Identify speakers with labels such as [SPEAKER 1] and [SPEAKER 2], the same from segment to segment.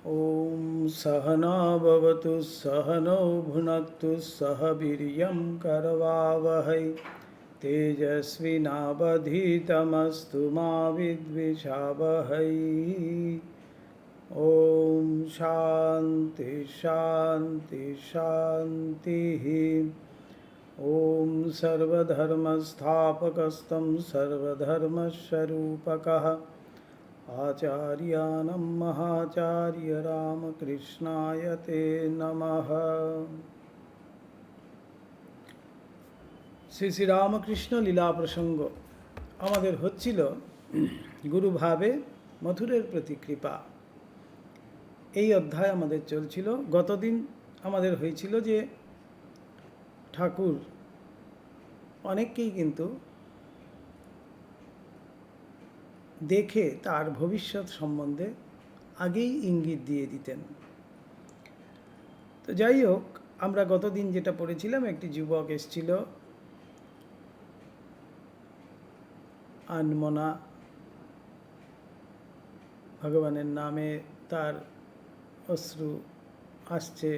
[SPEAKER 1] ॐ सहना भवतु सहनौ भुनक्तु सह वीर्यं करवावहै तेजस्विनावधीतमस्तु मा विद्विषावहै। ॐ शान्ति शान्ति शान्तिः। ॐ सर्वधर्मस्थापकस्तं सर्वधर्मस्वरूपकः आचार्यानं महाचार्य रामकृष्णाय ते नमः। শ্রী শ্রী রামকৃষ্ণ লীলা প্রসঙ্গ আমাদের হচ্ছিল গুরুভাবে মথুরের প্রতি কৃপা। এই অধ্যায় আমাদের চলছিল। গতদিন আমাদের হয়েছিল যে ঠাকুর অনেককেই কিন্তু দেখে তার ভবিষ্যৎ সম্বন্ধে আগেই ইঙ্গিত দিয়ে দিতেন। তো যাই হোক, আমরা গতদিন যেটা পড়েছিলাম, একটি যুবক এসেছিল আনমনা, ভগবানের নামে তার অশ্রু আসছে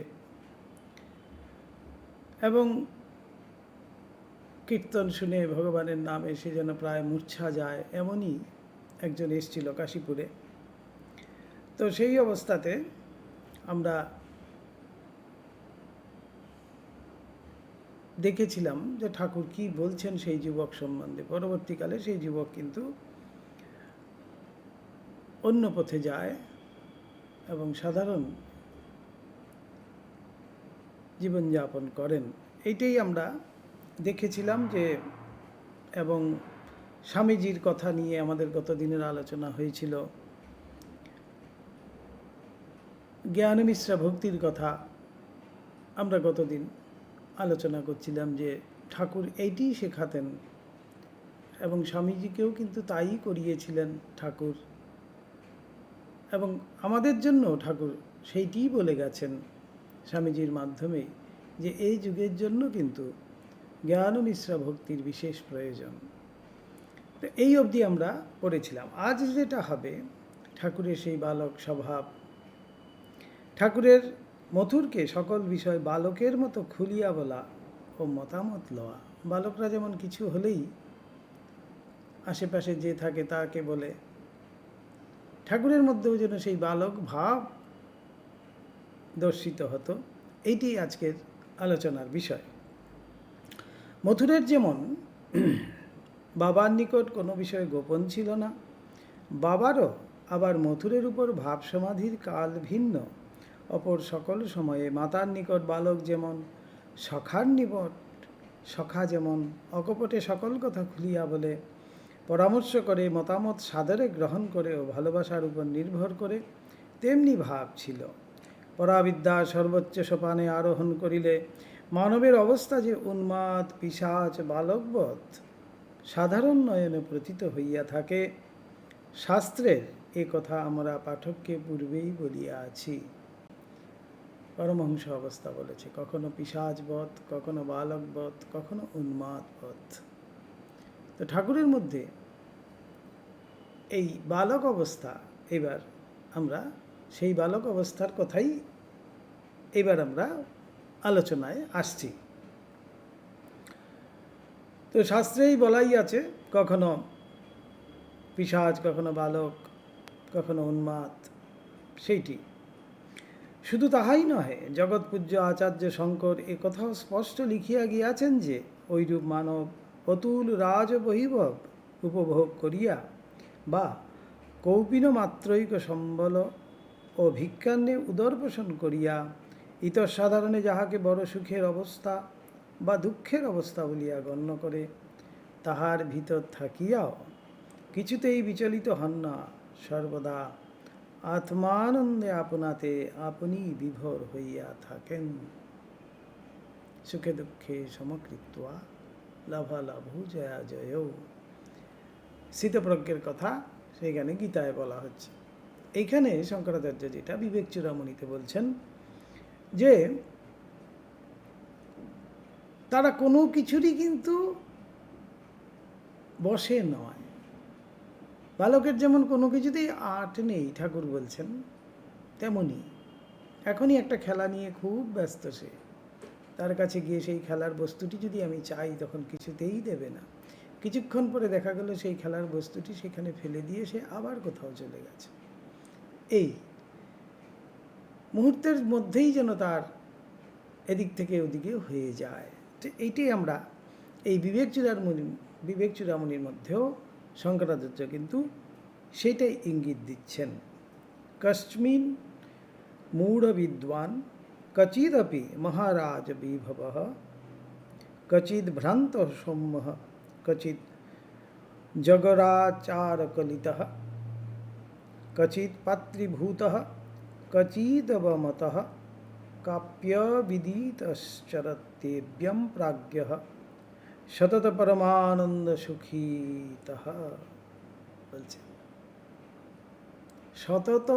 [SPEAKER 1] এবং কীর্তন শুনে ভগবানের নামে সে যেন প্রায় মূর্ছা যায়, এমনই একজন এসেছিল কাশীপুরে। তো সেই অবস্থাতে আমরা দেখেছিলাম যে ঠাকুর কি বলছেন সেই যুবক সম্বন্ধে। পরবর্তীকালে সেই যুবক কিন্তু অন্য পথে যায় এবং সাধারণ জীবনযাপন করেন, এইটাই আমরা দেখেছিলাম। যে এবং স্বামীজির কথা নিয়ে আমাদের গত দিনের আলোচনা হয়েছিল। জ্ঞানমিশ্রা ভক্তির কথা আমরা গতদিন আলোচনা করছিলাম, যে ঠাকুর এইটিই শেখাতেন এবং স্বামীজিকেও কিন্তু তাই করিয়েছিলেন ঠাকুর, এবং আমাদের জন্য ঠাকুর সেইটিই বলে গেছেন স্বামীজির মাধ্যমে, যে এই যুগের জন্য কিন্তু জ্ঞানমিশ্রা ভক্তির বিশেষ প্রয়োজন। তো এই অবধি আমরা পড়েছিলাম। আজ যেটা হবে, ঠাকুরের সেই বালক স্বভাব, ঠাকুরের মথুরকে সকল বিষয় বালকের মতো খুলিয়া বলা ও মতামত লওয়া। বালকরা যেমন কিছু হলেই আশেপাশে যে থাকে তাকে বলে, ঠাকুরের মধ্যেও যেন সেই বালক ভাব দর্শিত হতো। এইটি আজকের আলোচনার বিষয়। মথুরের যেমন বাবার নিকট কোনো বিষয় গোপন ছিল না, বাবারও আবার মথুরের উপর ভাব সমাধির কাল ভিন্ন। অপর সকল সময়ে মাতার নিকট বালক যেমন সখার নিকট সখা যেমন অকপটে সকল কথা খুলিয়া বলে, পরামর্শ করে, মতামত সাদরে গ্রহণ করে ও ভালোবাসার উপর নির্ভর করে, তেমনি ভাব ছিল। পরাবিদ্যা সর্বোচ্চ সোপানে আরোহণ করিলে মানবের অবস্থা যে উন্মাদ পিশাচ বালকবৎ সাধারণ নয়নে প্রতীত হইয়া থাকে, শাস্ত্রের এ কথা আমরা পাঠককে পূর্বেই বলিয়া আছি। পরমহংস অবস্থা বলেছে, কখনো পিশাচবৎ, কখনো বালকবৎ, কখনো উন্মাদবৎ। তো ঠাকুরের মধ্যে এই বালক অবস্থা, এবার আমরা সেই বালক অবস্থার কথাই এবার আমরা আলোচনায় আসছি। তো শাস্ত্রেই বলাই আছে, কখনো পিশাচ, কখনো বালক, কখনো উন্মাদ। সেইটি শুধু তাহাই নহে, জগৎপূজ্য আচার্য শঙ্কর এ কথাও স্পষ্ট লিখিয়া গিয়াছেন যে ঐরূপ মানব অতুল রাজ বৈভব উপভোগ করিয়া বা কৌপিন মাত্রৈক সম্বল ও ভিক্ষান্নে উদরপোষণ করিয়া ইতসাধারণে যাহাকে বড় সুখের অবস্থা বা দুঃখের অবস্থা বলিয়া গণ্য করে, তাহার ভিতর থাকিয়াও কিছুতেই বিচলিত হন না, সর্বদা আত্মানন্দে আপনাতে আপনি বিভোর হইয়া থাকেন। সুখে দুঃখে সমকৃত্বা লাভালাভু জয়া জয়। স্থিতপ্রজ্ঞের কথা সেখানে গীতায় বলা হচ্ছে। এইখানে শঙ্করাচার্য যেটা বিবেক চূড়ামণিতে বলছেন, যে তারা কোনো কিছুরই কিন্তু বশে নয়। বালকের যেমন কোনো কিছুতেই আট নেই, ঠাকুর বলছেন, তেমনি এখনই একটা খেলা নিয়ে খুব ব্যস্ত সে। তার কাছে গিয়ে সেই খেলার বস্তুটি যদি আমি চাই, তখন কিছুতেই দেবে না। কিছুক্ষণ পরে দেখা গেল সেই খেলার বস্তুটি সেখানে ফেলে দিয়ে সে আবার কোথাও চলে গেছে। এই মুহূর্তের মধ্যেই যেন তার এদিক থেকে ওদিকে হয়ে যায়। তো এইটাই আমরা এই বিবেক চূড়ামণির মধ্যেও শঙ্করাচার্য কিন্তু সেটাই ইঙ্গিত দিচ্ছেন। কস্মিন মূঢ় বিদ্বান কচিদপি মহারাজ বিভবঃ কচিদ ভ্রান্ত সৌম্যঃ কচিদ জগরাচারকলিতঃ কচিদ পাত্রীভূতঃ কচিদবমতঃ কাপ্যবিদিতশ্চরত্যেব্যম প্রাজ্ঞঃ সতত পরমানন্দ সুখীতঃ। বলছে সতত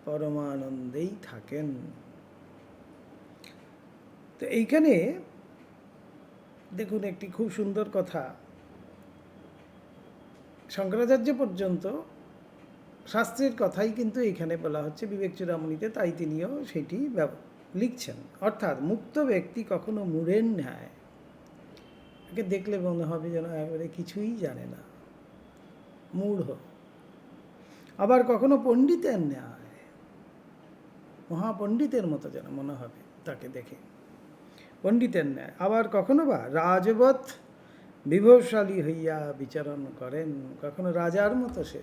[SPEAKER 1] পরমানন্দেই থাকেন। তো এইখানে দেখুন একটি খুব সুন্দর কথা। শঙ্করাচার্য পর্যন্ত শাস্ত্রের কথাই কিন্তু এখানে বলা হচ্ছে বিবেক চূড়ামণিতে, তাই তিনিও সেটি লিখছেন। অর্থাৎ মুক্ত ব্যক্তি কখনো মূঢ়ের ন্যায়, একে দেখলে মনে হবে যেন একেবারে কিছুই জানে না, মূঢ়। আবার কখনো পণ্ডিতের ন্যায়, মহাপণ্ডিতের মতো যেন মনে হবে তাকে দেখে, পণ্ডিতের ন্যায়। আবার কখনো বা রাজবৎ বিভবশালী হইয়া বিচরণ করেন, কখনো রাজার মতো সে,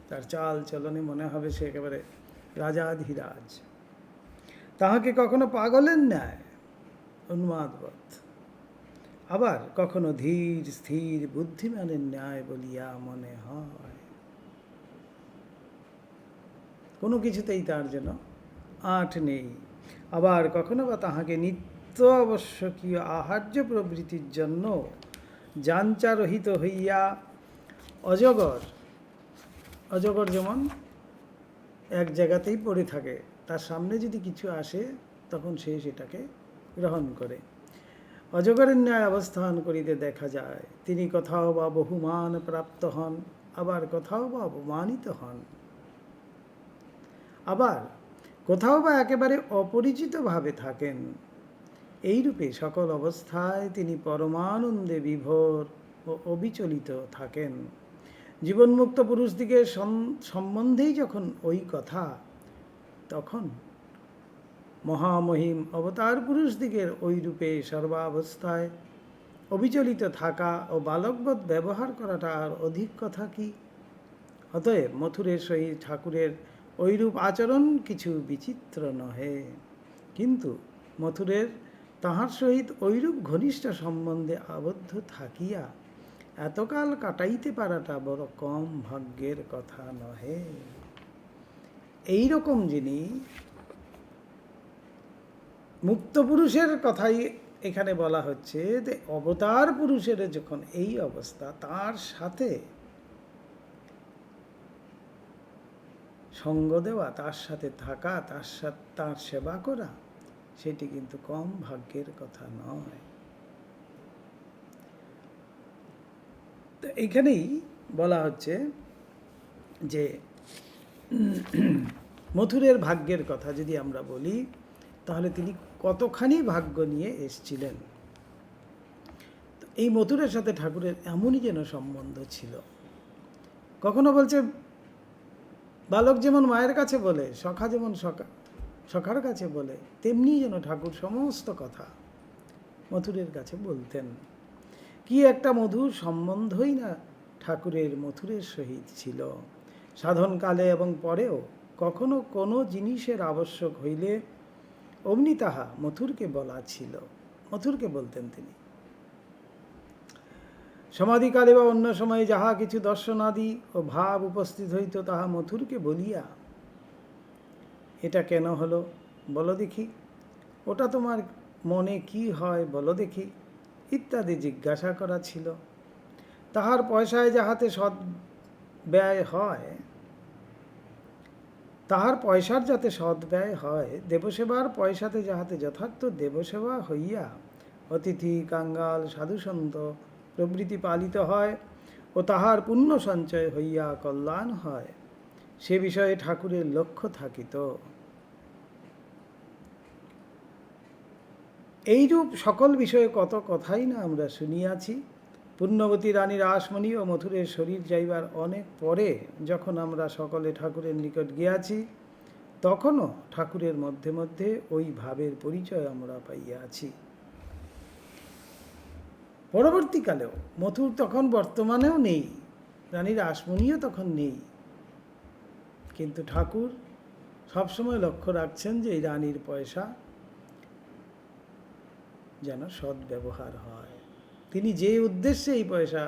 [SPEAKER 1] তার চাল চলনে মনে হবে সে একেবারে রাজাধিরাজ। তাহাকে কখনো পাগলের ন্যায়, উন্মাদবৎ। আবার কখনো ধীর স্থির বুদ্ধিমানের ন্যায় বলিয়া মনে হয়। কোনো কিছুতেই তার যেন আঁট নেই। আবার কখনো বা তাহাকে নিত্য আবশ্যকীয় আহার্য প্রবৃত্তির জন্য যাঞ্চারহিত হইয়া অজগর, অজগর যেমন এক জায়গাতেই পড়ে থাকে, তার সামনে যদি কিছু আসে তখন সে সেটাকে গ্রহণ করে, অজগরের ন্যায় অবস্থান করিতে দেখা যায়। তিনি কোথাও বা বহুমান প্রাপ্ত হন, আবার কোথাও বা অপমানিত হন, আবার কোথাও বা একেবারে অপরিচিতভাবে থাকেন। এইরূপে সকল অবস্থায় তিনি পরমানন্দে বিভোর ও অবিচলিত থাকেন। জীবনমুক্ত পুরুষদিগের সম্বন্ধেই যখন ওই কথা, তখন মহামহিম অবতার পুরুষদিগের ওই রূপে সর্বাবস্থায় অবিচলিত থাকা ও বালকবৎ ব্যবহার করাটা আর অধিক কথা কি? অতএব মথুরের সহিত ঠাকুরের ঐরূপ আচরণ কিছু বিচিত্র নহে, কিন্তু মথুরের তাহার সহিত ঐরূপ ঘনিষ্ঠ সম্বন্ধে আবদ্ধ থাকিয়া এতকাল কাটাইতে পারাটা বড় কম ভাগ্যের কথা নহে। এইরকম যিনি মুক্ত পুরুষের কথাই এখানে বলা হচ্ছে, যে অবতার পুরুষের যখন এই অবস্থা, তার সাথে সঙ্গ দেওয়া, তার সাথে থাকা, তার সেবা করা, সেটি কিন্তু কম ভাগ্যের কথা নয়। তো এইখানেই বলা হচ্ছে যে মথুরের ভাগ্যের কথা যদি আমরা বলি, তাহলে তিনি কতখানি ভাগ্য নিয়ে এসছিলেন। তো এই মথুরের সাথে ঠাকুরের এমনই যেন সম্বন্ধ ছিল। কখনো বলছে বালক যেমন মায়ের কাছে বলে, সখা যেমন সখার কাছে বলে, তেমনি যেন ঠাকুর সমস্ত কথা মথুরের কাছে বলতেন। কি একটা মধুর সম্বন্ধই না ঠাকুরের মথুরের সহিত ছিল। সাধনকালে এবং পরেও কখনো কোনো জিনিসের আবশ্যক হইলে অমনি তাহা মথুরকে বলা ছিল, মথুরকে বলতেন তিনি। সমাধিকালে বা অন্য সময়ে যাহা কিছু দর্শনাদি ও ভাব উপস্থিত হইত, তাহা মথুরকে বলিয়া, এটা কেন হলো বলো দেখি, ওটা তোমার মনে কি হয় বলো দেখি, ইত্যাদি জিজ্ঞাসা করা ছিল। তাহার পয়সায় যাহাতে সৎ ব্যয় হয়, তাহার পয়সার যাতে সৎ ব্যয় হয়, দেবসেবার পয়সাতে যাহাতে যথার্থ দেবসেবা হইয়া অতিথি কাঙ্গাল সাধুসন্ত প্রভৃতি পালিত হয় ও তাহার পুণ্য সঞ্চয় হইয়া কল্যাণ হয়, সে বিষয়ে ঠাকুরের লক্ষ্য থাকিত। এইরূপ সকল বিষয়ে কত কথাই না আমরা শুনিয়াছি। পুণ্যবতী রানী রাসমণি ও মথুরের শরীর যাইবার অনেক পরে যখন আমরা সকলে ঠাকুরের নিকট গিয়াছি, তখনও ঠাকুরের মধ্যে মধ্যে ওই ভাবের পরিচয় আমরা পাইয়াছি। পরবর্তীকালেও মথুর তখন বর্তমানেও নেই, রানী রাসমণিও তখন নেই, কিন্তু ঠাকুর সবসময় লক্ষ্য রাখছেন যে এই রানীর পয়সা যেন সৎ ব্যবহার হয়। তিনি যে উদ্দেশ্যে এই পয়সা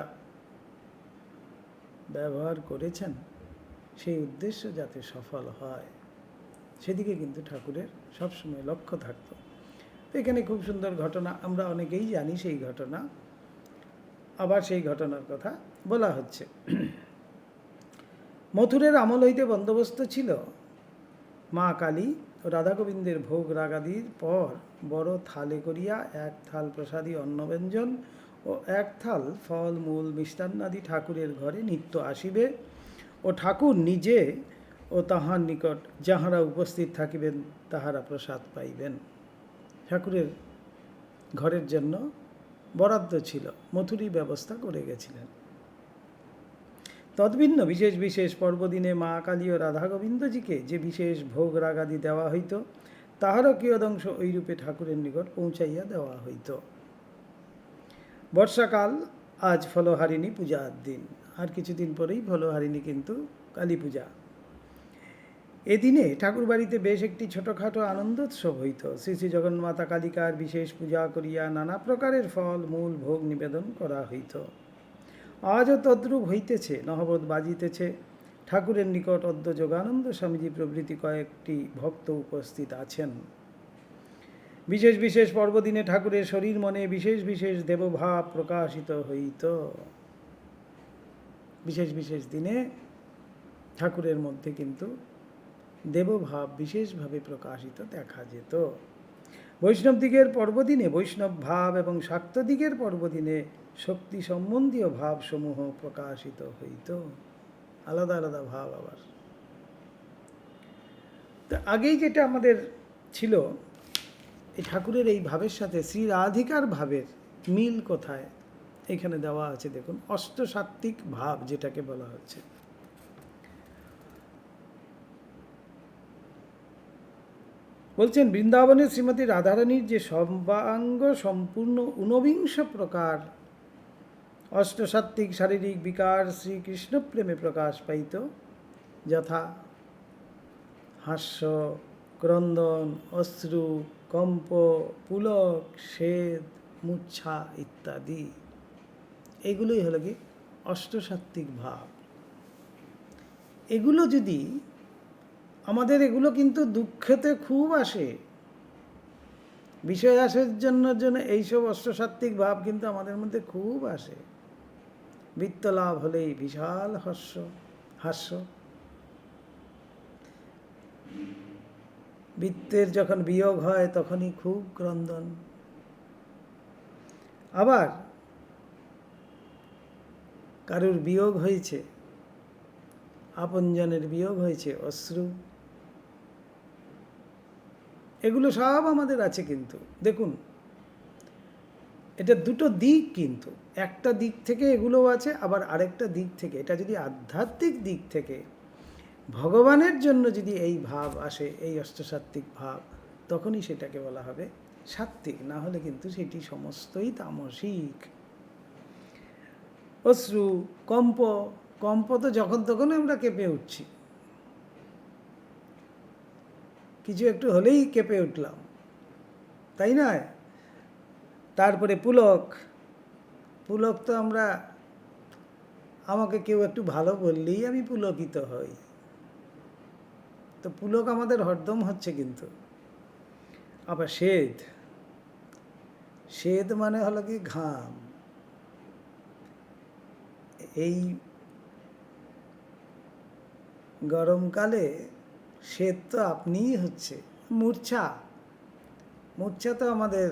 [SPEAKER 1] ব্যবহার করেছেন সেই উদ্দেশ্য যাতে সফল হয় সেদিকে কিন্তু ঠাকুরের সবসময় লক্ষ্য থাকত। এখানে খুব সুন্দর ঘটনা, আমরা অনেকেই জানি সেই ঘটনা, আবার সেই ঘটনার কথা বলা হচ্ছে। মথুরের আমল হইতে বন্দোবস্ত ছিল মা কালী ও রাধা গোবিন্দের ভোগ রাগাদির পর বড় থালে করিয়া এক থাল প্রসাদী অন্নব্যঞ্জন ও এক থাল ফল মূল মিষ্টান্নাদি ঠাকুরের ঘরে নিত্য আসিবে ও ঠাকুর নিজে ও তাহার নিকট যাহারা উপস্থিত থাকিবেন তাহারা প্রসাদ পাইবেন। ঠাকুরের ঘরের জন্য বরাদ্দ ছিল, মথুরই ব্যবস্থা করে গেছিলেন। তদ্ভিন্ন বিশেষ বিশেষ পর্বদিনে মা কালী ও রাধা গোবিন্দজিকে যে বিশেষ ভোগ রাগাদি দেওয়া হইত, তাহারও কিয়দংশ ওইরূপে ঠাকুরের নিকট পৌঁছাইয়া দেওয়া হইত। বর্ষাকাল, আজ ফলহারিণী পূজার দিন, আর কিছুদিন পরেই ফলহারিণী কিন্তু কালী পূজা। এদিনে ঠাকুরবাড়িতে বেশ একটি ছোটোখাটো আনন্দোৎসব হইত। শ্রী শ্রী জগন্মাতা কালিকার বিশেষ পূজা করিয়া নানা প্রকারের ফল মূল ভোগ নিবেদন করা হইত। আজও তদ্রূপ হইতেছে, নহবত বাজিতেছে। ঠাকুরের নিকট অদ্য যোগানন্দ স্বামীজি প্রভৃতি কয়েকটি ভক্ত উপস্থিত আছেন। বিশেষ বিশেষ পর্বদিনে ঠাকুরের শরীর মনে বিশেষ বিশেষ দেবভাব প্রকাশিত হইত। বিশেষ বিশেষ দিনে ঠাকুরের মধ্যে কিন্তু দেবভাব বিশেষভাবে প্রকাশিত দেখা যেত। বৈষ্ণবদিগের পর্বদিনে বৈষ্ণব ভাব এবং শাক্তদিগের পর্বদিনে শক্তি সম্বন্ধীয় ভাবসমূহ প্রকাশিত হইত। আলাদা আলাদা ভাব আবার। তো আগেই যেটা আমাদের ছিল, এই ঠাকুরের এই ভাবের সাথে শ্রী রাধিকার ভাবের মিল কোথায় এখানে দেওয়া আছে দেখুন। অষ্টসাত্ত্বিক ভাব যেটাকে বলা হচ্ছে। বলছেন, বৃন্দাবনের শ্রীমতী রাধারানীর যে সর্বাঙ্গ সম্পূর্ণ ঊনবিংশ প্রকার অষ্টসাত্ত্বিক শারীরিক বিকার শ্রীকৃষ্ণ প্রেমে প্রকাশ পাইত, যথা হাস্য, ক্রন্দন, অশ্রু, কম্প, পুলক, স্বেদ, মূর্ছা ইত্যাদি, এগুলোই হলো কি অষ্টসাত্ত্বিক ভাব। এগুলো যদি আমাদের, এগুলো কিন্তু দুঃখেতে খুব আসে, বিষয় আসের জন্য এইসব অষ্টসাত্ত্বিক ভাব কিন্তু আমাদের মধ্যে খুব আসে। বৃত্তলাভ হলেই বিশাল হাস্য, বৃত্তের যখন বিয়োগ হয় তখনই খুব ক্রন্দন, আবার কারুর বিয়োগ হয়েছে, আপনজনের বিয়োগ হয়েছে, অশ্রু। এগুলো সব আমাদের আছে। কিন্তু দেখুন, এটা দুটো দিক, কিন্তু একটা দিক থেকে এগুলোও আছে, আবার আরেকটা দিক থেকে, এটা যদি আধ্যাত্মিক দিক থেকে ভগবানের জন্য যদি এই ভাব আসে, এই অষ্টসাত্ত্বিক ভাব, তখনই সেটাকে বলা হবে সাত্ত্বিক। না হলে কিন্তু সেটি সমস্তই তামসিক। অশ্রু, কম্প তো যখন তখন আমরা কেঁপে উঠছি, কিছু একটু হলেই কেঁপে উঠলাম, তাই নয়? তারপরে পুলক তো আমরা, আমাকে কেউ একটু ভালো বললেই আমি পুলকিত হই। তো পুলক আমাদের হরদম হচ্ছে। কিন্তু আবার স্বেদ মানে হলো কি ঘাম। এই গরমকালে স্বেদ তো আপনিই হচ্ছে। মূর্ছা তো আমাদের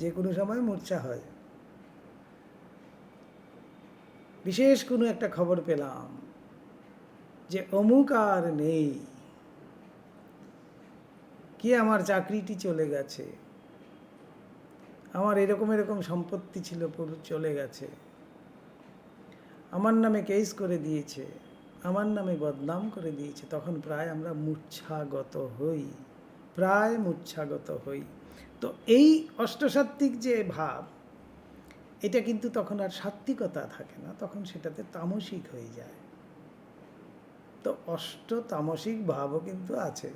[SPEAKER 1] যে কোনো সময় মূর্ছা হয়। বিশেষ কোনো একটা খবর পেলাম যে অমুক আর নেই, কি আমার চাকরিটি চলে গেছে, আমার এরকম এরকম সম্পত্তি ছিল পুরো চলে গেছে, আমার নামে কেস করে দিয়েছে, আমার নামে বদনাম করে দিয়েছে, তখন প্রায় আমরা মূর্ছাগত হই, প্রায় মূর্ছাগত হই। তো এই অষ্টসাত্ত্বিক যে ভাব, এটা কিন্তু তখন আর সাত্ত্বিকতা থাকে না, তখন সেটাতে তামসিক হয়ে যায়। তো তামসিক ভাবও কিন্তু আছে,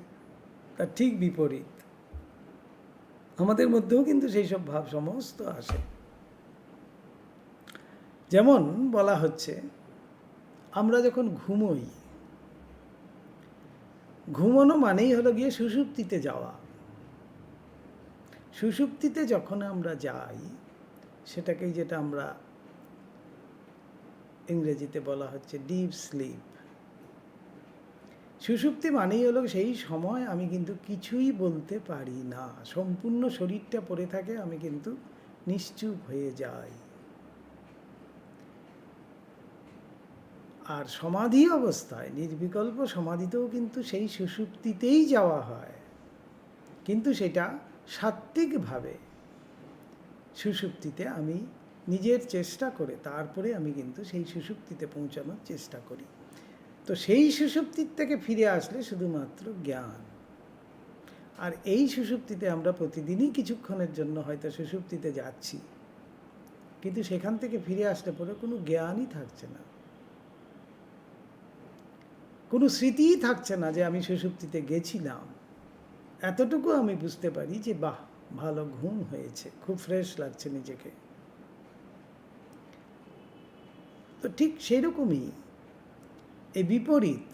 [SPEAKER 1] তার ঠিক বিপরীত আমাদের মধ্যেও কিন্তু সেই সব ভাব সমস্ত আসে। যেমন বলা হচ্ছে, আমরা যখন ঘুমোই, ঘুমানো মানেই হলো গিয়ে সুষুপ্তিতে যাওয়া। সুষুপ্তিতে যখন আমরা যাই, সেটাকেই যেটা আমরা ইংরেজিতে বলা হচ্ছে ডিপ স্লিপ। সুষুপ্তি মানেই হলো সেই সময় আমি কিন্তু কিছুই বলতে পারি না, সম্পূর্ণ শরীরটা পড়ে থাকে, আমি কিন্তু নিশ্চুপ হয়ে যাই। আর সমাধি অবস্থায়, নির্বিকল্প সমাধিতেও কিন্তু সেই সুষুপ্তিতেই যাওয়া হয়, কিন্তু সেটা সাত্ত্বিকভাবে সুষুপ্তিতে আমি নিজের চেষ্টা করে তারপরে আমি কিন্তু সেই সুষুপ্তিতে পৌঁছানোর চেষ্টা করি। তো সেই সুষুপ্তির থেকে ফিরে আসলে শুধুমাত্র জ্ঞান। আর এই সুষুপ্তিতে আমরা প্রতিদিনই কিছুক্ষণের জন্য হয়তো সুষুপ্তিতে যাচ্ছি, কিন্তু সেখান থেকে ফিরে আসলে পরে কোনো জ্ঞানই থাকছে না, কোনো স্মৃতিই থাকছে না যে আমি সুষুপ্তিতে গেছিলাম। এতটুকু আমি বুঝতে পারি যে বাহ, ভালো ঘুম হয়েছে, খুব ফ্রেশ লাগছে নিজেকে। তো ঠিক সেই রকমই এই বিপরীত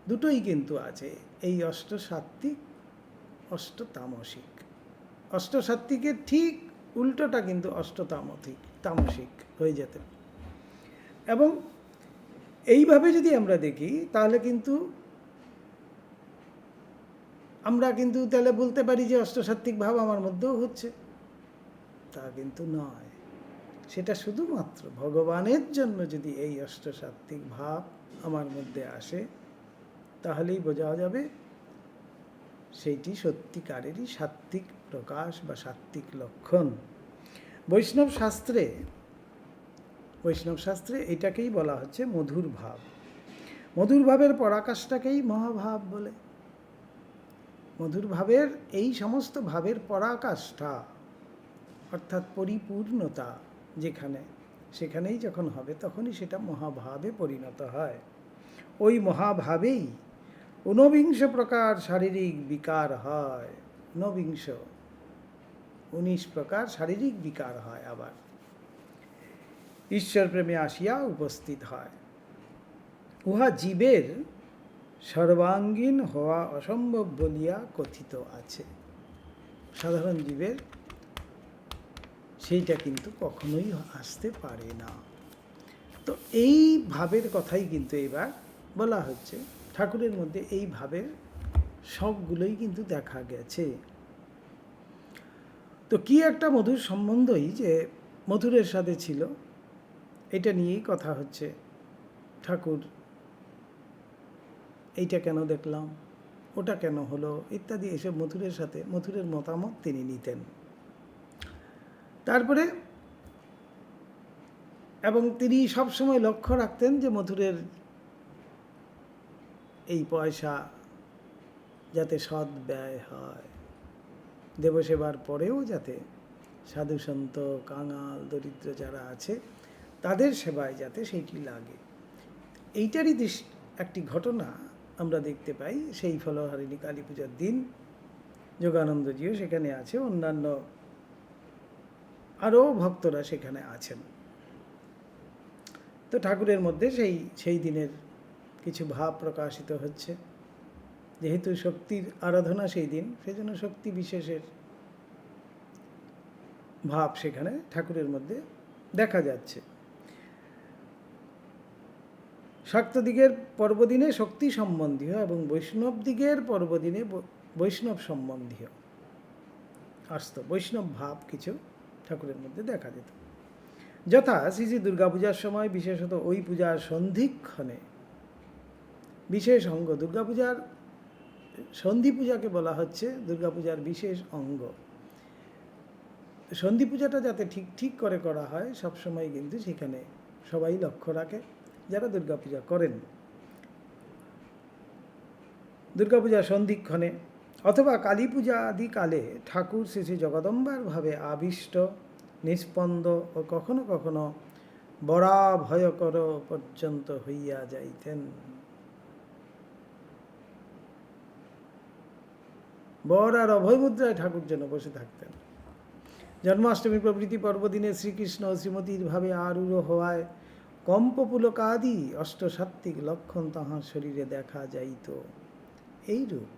[SPEAKER 1] দুটোই কিন্তু আছে, এই অষ্টসাত্ত্বিক, অষ্টতামসিক। অষ্টসাত্ত্বিকের ঠিক উল্টোটা কিন্তু তামসিক হয়ে যেতে। এবং এইভাবে যদি আমরা দেখি, তাহলে কিন্তু আমরা কিন্তু তাহলে বলতে পারি যে অষ্টসাত্ত্বিক ভাব আমার মধ্যেও হচ্ছে, তা কিন্তু নয়। সেটা শুধুমাত্র ভগবানের জন্য যদি এই অষ্টসাত্ত্বিক ভাব আমার মধ্যে আসে, তাহলেই বোঝা যাবে সেইটি সত্যিকারেরই সাত্ত্বিক প্রকাশ বা সাত্ত্বিক লক্ষণ। বৈষ্ণব শাস্ত্রে এটাকেই বলা হচ্ছে মধুর ভাব। মধুর ভাবের পরাকাশটাকেই মহাভাব বলে। মধুর ভাবের এই সমস্ত ভাবের পরাকাষ্ঠা, অর্থাৎ পরিপূর্ণতা যেখানে, সেখানেই যখন হবে তখনই সেটা মহাভাবে পরিণত হয়। ওই মহাভাবেই ঊনবিংশ প্রকার শারীরিক বিকার হয়। 19 প্রকার শারীরিক বিকার হয়, আবার ঈশ্বর প্রেমে আসিয়া উপস্থিত হয়। উহা জীবের সর্বাঙ্গীন হওয়া অসম্ভব বলিয়া কথিত আছে। সাধারণ জীবের সেইটা কিন্তু কখনোই আসতে পারে না। তো এই ভাবের কথাই কিন্তু এবার বলা হচ্ছে। ঠাকুরের মধ্যে এই ভাবের সবগুলোই কিন্তু দেখা গেছে। তো কি একটা মধুর সম্বন্ধই যে মধুরের সাথে ছিল, এটা নিয়েই কথা হচ্ছে। ঠাকুর এইটা কেন দেখলাম, ওটা কেন হলো, ইত্যাদি এসব মধুরের সাথে মধুরের মতামত তিনি নিতেন। তারপরে এবং তিনি সবসময় লক্ষ্য রাখতেন যে মধুরের এই পয়সা যাতে সৎ ব্যয় হয়, দেবসেবার পরেও যাতে সাধু সন্ত, কাঙাল, দরিদ্র যারা আছে তাদের সেবায় যাতে সেইটি লাগে। এইটারই একটি ঘটনা আমরা দেখতে পাই সেই ফলহারিণী কালী পূজার দিন। যোগানন্দজিও সেখানে আছে, অন্যান্য আরও ভক্তরা সেখানে আছেন। তো ঠাকুরের মধ্যে সেই দিনের কিছু ভাব প্রকাশিত হচ্ছে। যেহেতু শক্তির আরাধনা সেই দিন, সেই জন্য শক্তি বিশেষের ভাব সেখানে ঠাকুরের মধ্যে দেখা যাচ্ছে। শাক্তদিগের পর্বদিনে শক্তি সম্বন্ধীয় এবং বৈষ্ণব দিগের পর্বদিনে বৈষ্ণব সম্বন্ধীয় আসত, বৈষ্ণব ভাব কিছু ঠাকুরের মধ্যে দেখা যেত। যথা শ্রী শ্রী দুর্গাপূজার সময়, বিশেষত ওই পূজার সন্ধিক্ষণে বিশেষ অঙ্গ। দুর্গাপূজার সন্ধি পূজাকে বলা হচ্ছে দুর্গাপূজার বিশেষ অঙ্গ। সন্ধি পূজাটা যাতে ঠিক করে করা হয় সবসময় কিন্তু সেখানে সবাই লক্ষ্য রাখে যারা দুর্গাপূজা করেন। দুর্গাপূজা সন্ধিক্ষণে অথবা কালী পূজা আদি কালে ঠাকুর শ্রী শ্রী জগদম্বার ভাবে আবিষ্ট, নিস্পন্দ ও কখনো কখনো বরা ভয়কর পর্যন্ত হইয়া যাইতেন। বর আর অভয় মুদ্রায় ঠাকুর যেন বসে থাকতেন। জন্মাষ্টমী প্রভৃতি পর্বদিনে শ্রীকৃষ্ণ ও শ্রীমতীর ভাবে আরূঢ় হওয়ায় কম্পপুলকাদি অষ্টসাত্ত্বিক লক্ষণ তাঁহার শরীরে দেখা যাইত। এইরূপ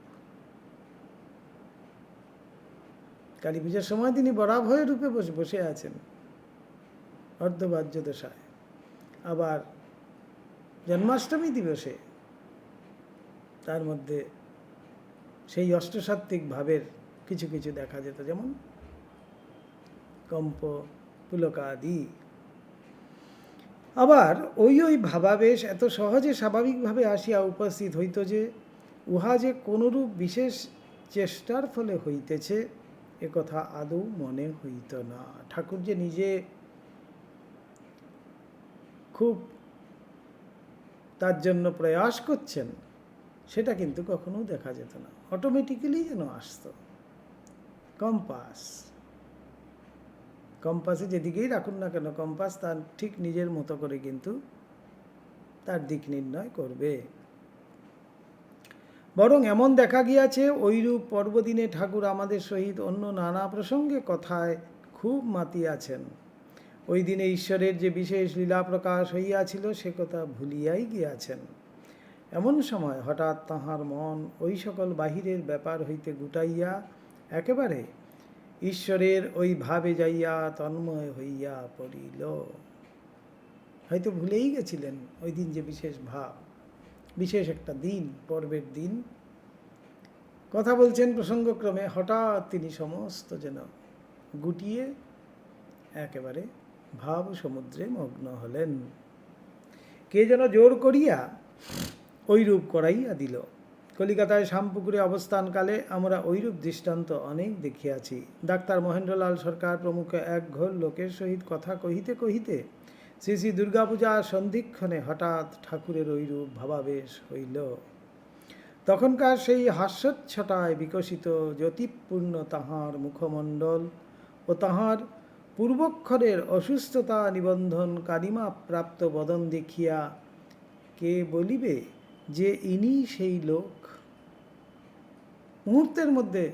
[SPEAKER 1] কালী পূজার সময় তিনি বরাভয় রূপে বসে আছেন অর্ধবাহ্য দশায়। আবার জন্মাষ্টমী দিবসে তার মধ্যে সেই অষ্টসাত্ত্বিক ভাবের কিছু কিছু দেখা যেত, যেমন কম্প পুলকাদি। আবার ওই ভাবাবেশ এত সহজে স্বাভাবিকভাবে আসিয়া উপস্থিত হইত যে উহা যে কোনরূপ বিশেষ চেষ্টার ফলে হইতেছে একথা আদৌ মনে হইত না। ঠাকুর যে নিজে খুব তার জন্য প্রয়াস করছেন সেটা কিন্তু কখনো দেখা যেত না, অটোমেটিক্যালি যেন আসতো। কম্পাসে যেদিকেই রাখুন না কেন, কম্পাস তার ঠিক নিজের মতো করে কিন্তু তার দিক নির্ণয় করবে। বরং এমন দেখা গিয়াছে ঐরূপ পর্বদিনে ঠাকুর আমাদের সহিত অন্য নানা প্রসঙ্গে কথায় খুব মাতিয়াছেন। ওই দিনে ঈশ্বরের যে বিশেষ লীলা প্রকাশ হইয়াছিল সে কথা ভুলিয়াই গিয়াছেন। এমন সময় হঠাৎ তাহার মন ওই সকল বাহিরের ব্যাপার হইতে গুটাইয়া একেবারে ঈশ্বরের ওই ভাবে যাইয়া তন্ময় হইয়া পড়িল। হয়তো ভুলেই গেছিলেন ওই দিন যে বিশেষ ভাব, বিশেষ একটা দিন, পর্বের দিন। কথা বলছেন প্রসঙ্গক্রমে, হঠাৎ তিনি সমস্ত যেন গুটিয়ে একেবারে ভাব সমুদ্রে মগ্ন হলেন। কে যেন জোর করিয়া ঐরূপ করাইয়া দিল। কলিকাতায় শ্যামপুকুরে অবস্থানকালে আমরা ঐরূপ দৃষ্টান্ত অনেক দেখিয়াছি। ডাক্তার মহেন্দ্রলাল সরকার প্রমুখ এক ঘোর লোকের সহিত কথা কহিতে কহিতে শ্রী শ্রী দুর্গাপূজা সন্ধিক্ষণে হঠাৎ ঠাকুরের ঐরূপ ভাবাবেশ হইল। তখনকার সেই হাস্যোচ্ছটায় বিকশিত জ্যোতিপূর্ণ তাঁহার মুখমণ্ডল ও তাঁহার পূর্বক্ষরের অসুস্থতা নিবন্ধন কালিমা প্রাপ্ত বদন দেখিয়া কে বলিবে যে ইনি সেই লোক? মুহূর্তের মধ্যে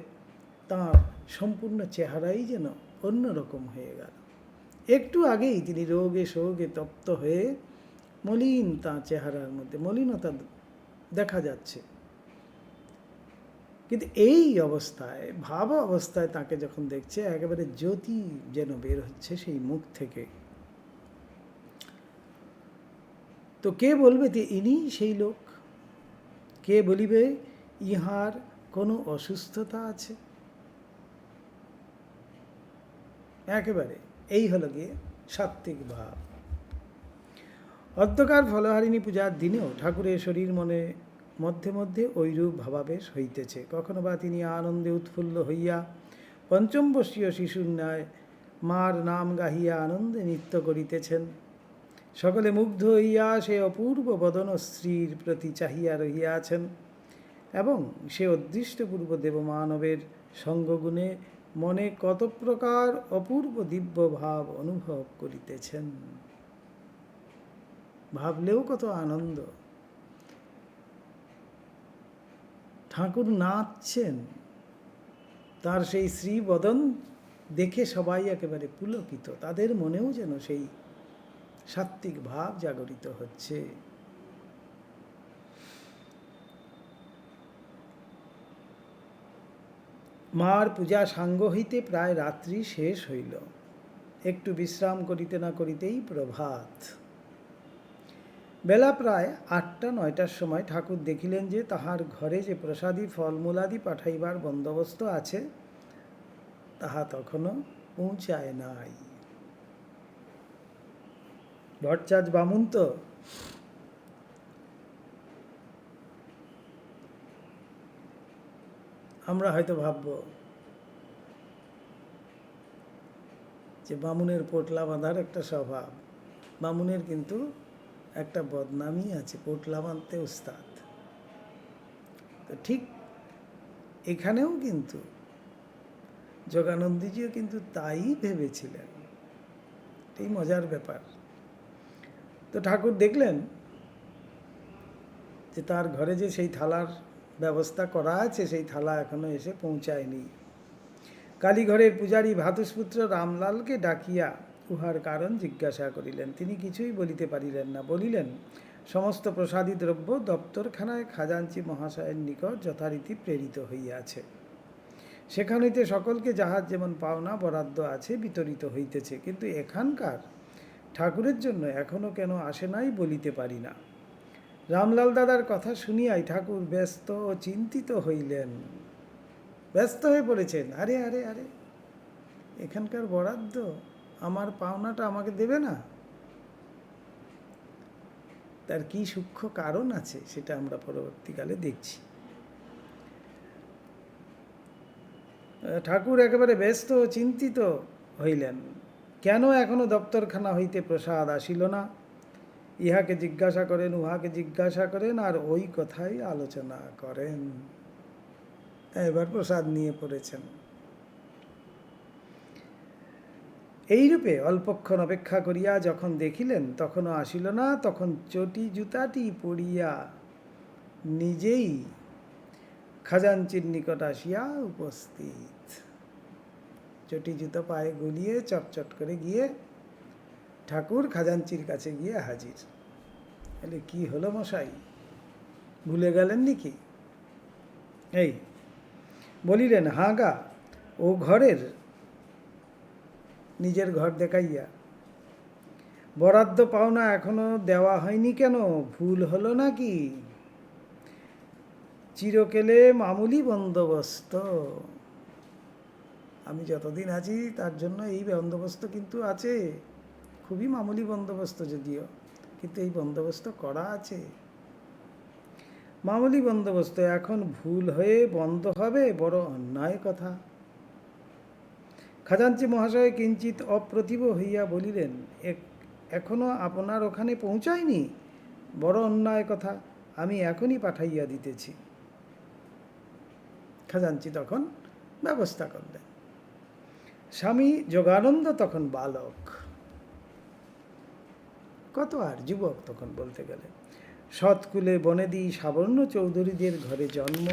[SPEAKER 1] তাঁর সম্পূর্ণ চেহারাই যেন অন্যরকম হয়ে গেল। একটু আগেই তিনি রোগে শোকে তপ্ত হয়ে মলিন, তাঁর চেহারার মধ্যে মলিনতা দেখা যাচ্ছে। কিন্তু এই অবস্থায়, ভাব অবস্থায় তাকে যখন দেখছে, একেবারে জ্যোতি যেন বের হচ্ছে সেই মুখ থেকে। তো কে বলবে যে ইনি সেই লোক? কে বলিবে ইহার কোনো অসুস্থতা আছে? একেবারে এই হলো গিয়ে সাত্ত্বিক ভাব। অদ্যকার ফলহারিণী পূজার দিনেও ঠাকুরের শরীর মনে মধ্যে মধ্যে ঐরূপ ভাবাবেশ হইতেছে। কখনো বা তিনি আনন্দে উৎফুল্ল হইয়া পঞ্চমবর্ষীয় শিশুর ন্যায় মার নাম গাহিয়া আনন্দে নৃত্য করিতেছেন। সকলে মুগ্ধ হইয়া সে অপূর্ব বদন স্ত্রীর প্রতি চাহিয়া রহিয়াছেন এবং সে অদৃষ্টপূর্ব দেবমানবের সঙ্গগুণে মনে কত প্রকার অপূর্ব দিব্য ভাব অনুভব করিতেছেন। ভাবলেও কত আনন্দ। ঠাকুর নাচছেন, তার সেই শ্রীবদন দেখে সবাই একেবারে পুলকিত, তাদের মনেও যেন সেই সাত্ত্বিক ভাব জাগরিত হচ্ছে। মার পূজা সাঙ্গ হইতে প্রায় রাত্রি শেষ হইল। একটু বিশ্রাম করিতে না করিতেই প্রভাত। বেলা প্রায় ৮টা-৯টার সময় ঠাকুর দেখিলেন যে তাহার ঘরে যে প্রসাদী ফলমূলাদি পাঠাইবার বন্দোবস্ত আছে তাহা তখনও পৌঁছায় নাই। ভট্টাচার্য বামুন তো আমরা হয়তো ভাবব যে বামুনের পোটলা বাঁধার একটা স্বভাব, বামুনের কিন্তু একটা বদনামই আছে, পোটলা বাঁধতে উস্তাদ। তো ঠিক এখানেও কিন্তু যোগানন্দজিও কিন্তু তাই ভেবেছিলেন। এই মজার ব্যাপার। তো ঠাকুর দেখলেন যে তার ঘরে যে সেই থালার ব্যবস্থা করা আছে, সেই থালা এখনো এসে পৌঁছায়নি। কালীঘরের পূজারী ভাতুষপুত্র রামলালকে ডাকিয়া উহার কারণ জিজ্ঞাসা করিলেন। তিনি কিছুই বলিতে পারিলেন না। বলিলেন, সমস্ত প্রসাদী দ্রব্য দপ্তরখানায় খাজাঞ্চি মহাশয়ের নিকট যথারীতি প্রেরিত হইয়াছে। সেখান হইতে সকলকে যাহার যেমন পাওনা বরাদ্দ আছে বিতরিত হইতেছে, কিন্তু এখানকার ঠাকুরের জন্য এখনো কেন আসে নাই বলিতে পারি না। রামলাল দাদার কথা শুনিয়াই ঠাকুর ব্যস্ত ও চিন্তিত হইলেন। ব্যস্ত হয়ে পড়েছেন। আরে আরে আরে, এখানকার বরাদ্দ, আমার পাওনাটা আমাকে দেবে না? তার কি সূক্ষ্ম কারণ আছে সেটা আমরা পরবর্তীকালে দেখছি। ঠাকুর একেবারে ব্যস্ত ও চিন্তিত হইলেন। কেন এখনো দপ্তরখানা হইতে প্রসাদ আসিল না? ইহাকে জিজ্ঞাসা করেন, উহাকে জিজ্ঞাসা করেন, আর ওই কথাই আলোচনা করেন। এবার প্রসাদ নিয়ে পড়েছেন। এইরূপে অল্পক্ষণ অপেক্ষা করিয়া যখন দেখিলেন তখনও আসিল না, তখন চটি জুতাটি পড়িয়া নিজেই খাজাঞ্চির নিকট আসিয়া উপস্থিত। চটি জুতো পায়ে গলিয়ে চটচট করে গিয়ে ঠাকুর খাজাঞ্চির কাছে গিয়ে হাজির। বলে, কি হলো মশাই, ভুলে গেলেন নাকি? এই বলিলেন, হাঁ গা, ও ঘরের, নিজের ঘর দেখাইয়া, বরাদ্দ পাওনা এখনো দেওয়া হয়নি কেন? ভুল হলো নাকি? চিরকেলে মামুলি বন্দোবস্ত। আমি যতদিন আছি তার জন্য এই বন্দোবস্ত কিন্তু আছে, খুবই মামুলি বন্দোবস্ত যদিও, কিন্তু এই বন্দোবস্ত করা আছে। মামুলি বন্দোবস্ত এখন ভুল হয়ে বন্ধ হবে, বড় অন্যায় কথা। খাজাঞ্চি মহাশয় কিঞ্চিত অপ্রতিভ হইয়া বলিলেন, এখনো আপনার ওখানে পৌঁছায়নি? বড় অন্যায় কথা, আমি এখনই পাঠাইয়া দিতেছি। খাজাঞ্চি তখন ব্যবস্থা করলেন। স্বামী যোগানন্দ তখন বালক, কত আর যুবক তখন বলতে গেলে। সৎকুলে বনেদি সাবর্ণ চৌধুরীদের ঘরে জন্ম,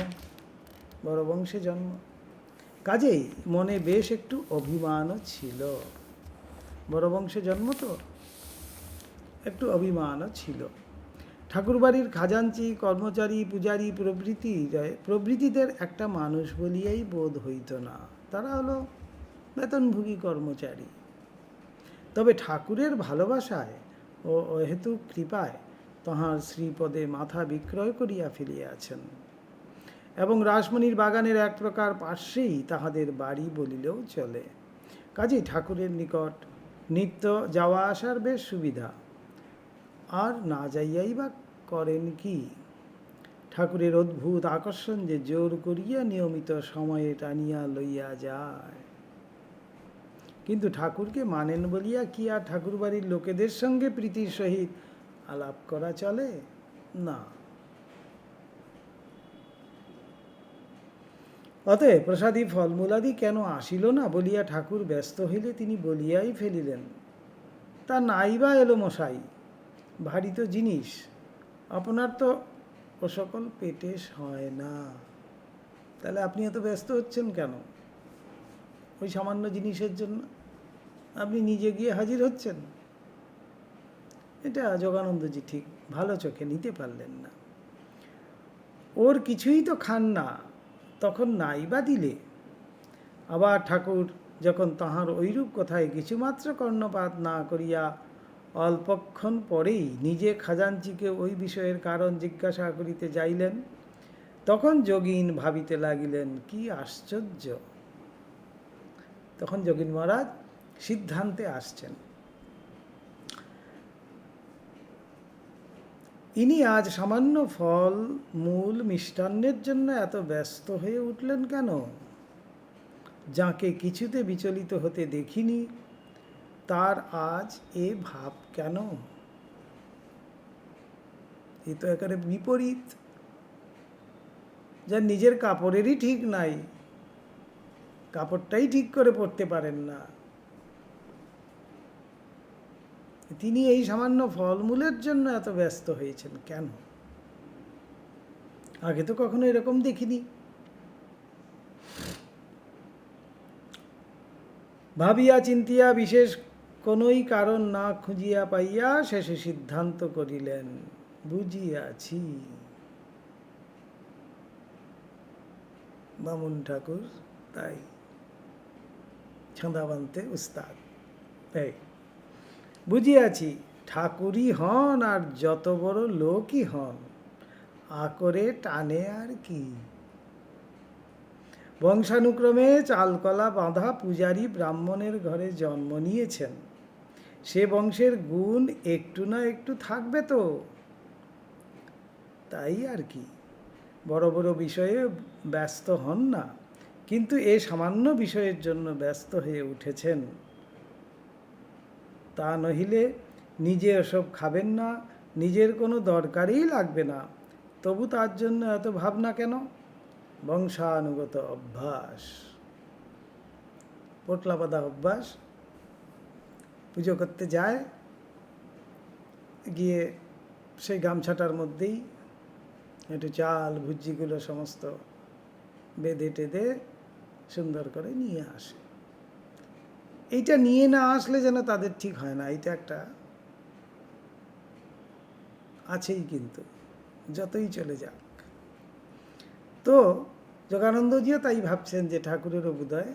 [SPEAKER 1] বড় বংশে জন্ম, কাজেই মনে বেশ একটু অভিমানও ছিল। বড় বংশে জন্ম তো একটু অভিমানও ছিল। ঠাকুরবাড়ির খাজাঞ্চি, কর্মচারী, পূজারী প্রভৃতিদের একটা মানুষ বলিয়াই বোধ হইত না। তারা হলো বেতনভোগী কর্মচারী। তবে ঠাকুরের ভালোবাসায় ও অহেতুক কৃপায় তাঁহার শ্রীপদে মাথা বিক্রয় করিয়া ফেলিয়াছেন, এবং রাসমণির বাগানের এক প্রকার পার্শ্বেই তাহাদের বাড়ি বলিলেও চলে। কাজেই ঠাকুরের নিকট নিত্য যাওয়া আসার বেশ সুবিধা। আর না যাইয়াই বা করেন কি? ঠাকুরের অদ্ভুত আকর্ষণ যে জোর করিয়া নিয়মিত সময়ে টানিয়া লইয়া যায়। কিন্তু ঠাকুরকে মানেন বলিয়া কি আর ঠাকুরবাড়ির লোকেদের সঙ্গে প্রীতির সহিত আলাপ করা চলে? না। অতএব প্রসাদী ফলমূলাদি কেন আসিল না বলিয়া ঠাকুর ব্যস্ত হইলে তিনি বলিয়াই ফেলিলেন, তা নাই বা এলো মশাই, ভারী তো জিনিস, আপনার তো ও সকল পেটে হয় না। তাহলে আপনি এত ব্যস্ত হচ্ছেন কেন? ওই সামান্য জিনিসের জন্য আপনি নিজে গিয়ে হাজির হচ্ছেন। এটা যোগানন্দজি ঠিক ভালো চোখে নিতে পারলেন না। ওর কিছুই তো খান না, তখন নাই বা দিলে। আবার ঠাকুর যখন তাহার ঐরূপ কথায় কিছুমাত্র কর্ণপাত না করিয়া অল্পক্ষণ পরেই নিজে খাজাঞ্চিকে ওই বিষয়ের কারণ জিজ্ঞাসা করিতে যাইলেন, তখন যোগীন ভাবিতে লাগিলেন, কি আশ্চর্য। তখন যোগীন মহারাজ সিদ্ধান্তে আসছেন। ইনি আজ সামান্য ফল মূল মিষ্টান্নের জন্য এত ব্যস্ত হয়ে উঠলেন কেন? যাকে কিছুতে বিচলিত হতে দেখিনি, তার আজ এ ভাব কেন? এ তো একেবারে বিপরীত। যার নিজের কাপড়েরই ঠিক নাই, কাপড়টাই ঠিক করে পরতে পারেন না, তিনি এই সামান্য ফলমূলের জন্য এত ব্যস্ত হয়েছেন কেন? আগে তো কখনো এরকম দেখিনি। ভাবিয়া চিন্তিয়া বিশেষ কোনোই কারণ না খুঁজিয়া পাইয়া শেষে সিদ্ধান্ত করিলেন, বুঝিয়াছি। বামুন ঠাকুর তাই, ছাঁদা বানতে উস্তাদ। তাই বুঝিয়াছি, ঠাকুরই হন আর যত বড় লোকই হন, আকরে টানে আর কি। বংশানুক্রমে চালকলা বাঁধা পূজারী ব্রাহ্মণের ঘরে জন্ম নিয়েছেন, সে বংশের গুণ একটু না একটু থাকবে তো, তাই আর কি। বড় বড় বিষয়ে ব্যস্ত হন না, কিন্তু এ সামান্য বিষয়ের জন্য ব্যস্ত হয়ে উঠেছেন। তা নহিলে নিজে এসব খাবেন না, নিজের কোনো দরকারই লাগবে না, তবু তার জন্য এত ভাবনা কেন? বংশানুগত অভ্যাস, পোটলা বাঁধা অভ্যাস। পুজো করতে যায়, গিয়ে সেই গামছাটার মধ্যেই একটু চাল ভুজিগুলো সমস্ত বেঁধে টেঁধে সুন্দর করে নিয়ে আসে। এইটা নিয়ে না আসলে যেন তাদের ঠিক হয় না, এইটা একটা আছেই, কিন্তু যতই চলে যাক। তো যোগানন্দজিও তাই ভাবছেন যে ঠাকুরেরও বোধহয়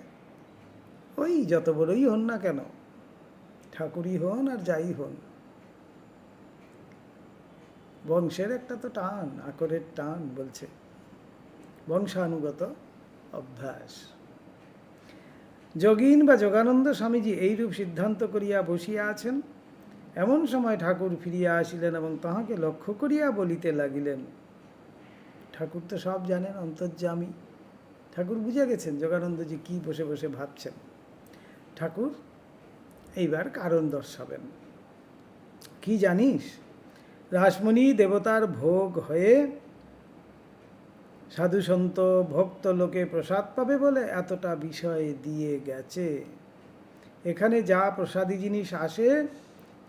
[SPEAKER 1] ওই যত বড়ই হন না কেন, ঠাকুরই হন আর যাই হন, বংশের একটা তো টান, আকরের টান, বলছে বংশানুগত অভ্যাস। যোগীন বা যোগানন্দ স্বামীজি এইরূপ সিদ্ধান্ত করিয়া বসিয়া আছেন। এমন সময় ঠাকুর ফিরিয়া আসিলেন এবং তাহাকে লক্ষ্য করিয়া বলিতে লাগিলেন, ঠাকুর তো সব জানেন, অন্তর্যামী। ঠাকুর বুঝে গেছেন যোগানন্দজি কি বসে বসে ভাবছেন। ঠাকুর এইবার কারণ দর্শাবেন। কি জানিস, রাসমণি দেবতার ভোগ হয়ে সাধু সন্ত ভক্ত লোকে প্রসাদ পাবে বলে এতটা বিষয় দিয়ে গেছে। এখানে যা প্রসাদী জিনিস আসে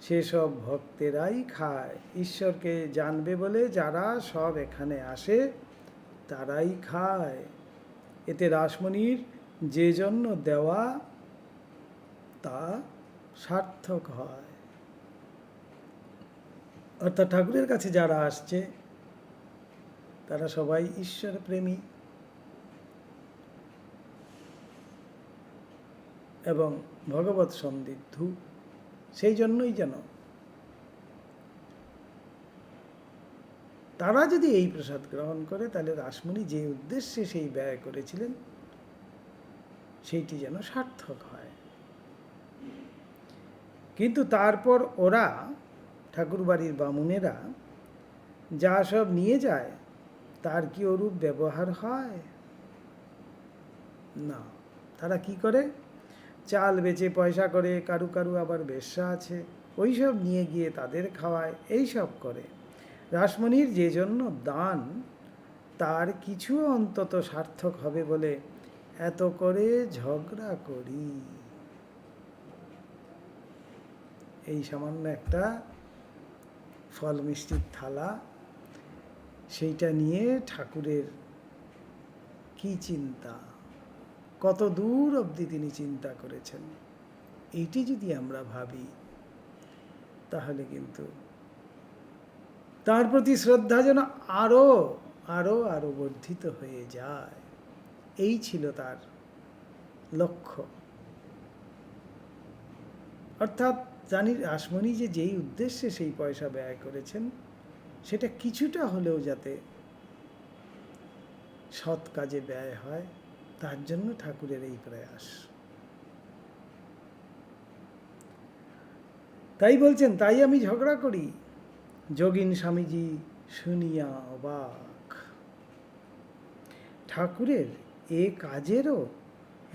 [SPEAKER 1] সেসব ভক্তেরাই খায়। ঈশ্বরকে জানবে বলে যারা সব এখানে আসে তারাই খায়। এতে রাসমণির যে জন্য দেওয়া তা সার্থক হয়। অর্থাৎ ঠাকুরের কাছে যারা আসছে তারা সবাই ঈশ্বর প্রেমী এবং ভগবৎ সন্দিগ্ধ। সেই জন্যই যেন তারা যদি এই প্রসাদ গ্রহণ করে, তাহলে রাসমণি যে উদ্দেশ্যে সেই ব্যয় করেছিলেন সেইটি যেন সার্থক হয়। কিন্তু তারপর ওরা, ঠাকুরবাড়ির বামুনেরা যা সব নিয়ে যায় তার কি ওরূপ ব্যবহার হয়? না। তারা কি করে? চাল বেচে পয়সা করে, কারু কারু আবার বেশ্যা আছে, ওই সব নিয়ে গিয়ে তাদের খাওয়ায়, এই সব করে। রাসমণির যে জন্য দান তার কিছু অন্তত সার্থক হবে বলে এত করে ঝগড়া করি। এই সামান্য একটা ফল মিষ্টির থালা, সেইটা নিয়ে ঠাকুরের কি চিন্তা, কত দূর অবধি তিনি চিন্তা করেছেন, এইটি যদি আমরা ভাবি তাহলে কিন্তু তার প্রতি শ্রদ্ধা যেন আরো আরো আরো বর্ধিত হয়ে যায়। এই ছিল তার লক্ষ্য। অর্থাৎ জানি রাসমণি যে যেই উদ্দেশ্যে সেই পয়সা ব্যয় করেছেন সেটা কিছুটা হলেও যাতে সৎ কাজে ব্যয় হয়, তার জন্য ঠাকুরের এই প্রয়াস। তাই বলছেন, তাই আমি ঝগড়া করি, যোগিন স্বামীজি শুনিয়া অবাক, ঠাকুরের এ কাজেরও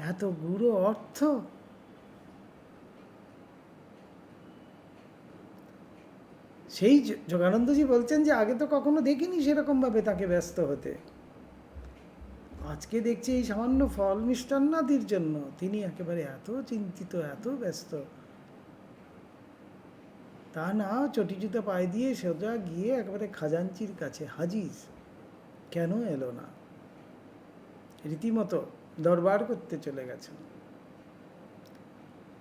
[SPEAKER 1] এত গূঢ় অর্থ। সেই যোগানন্দজি বলছেন যে আগে তো কখনো দেখিনি সেরকমভাবে তাকে ব্যস্ত হতে, আজকে দেখছি এই সামান্য ফল মিষ্টান্নাদির জন্য তিনি একেবারে এত চিন্তিত, এত ব্যস্ত। তা না, চটি জুতা পায়ে দিয়ে সোজা গিয়ে একেবারে খাজাঞ্চির কাছে হাজির, কেন এলো না, রীতিমতো দরবার করতে চলে গেছেন।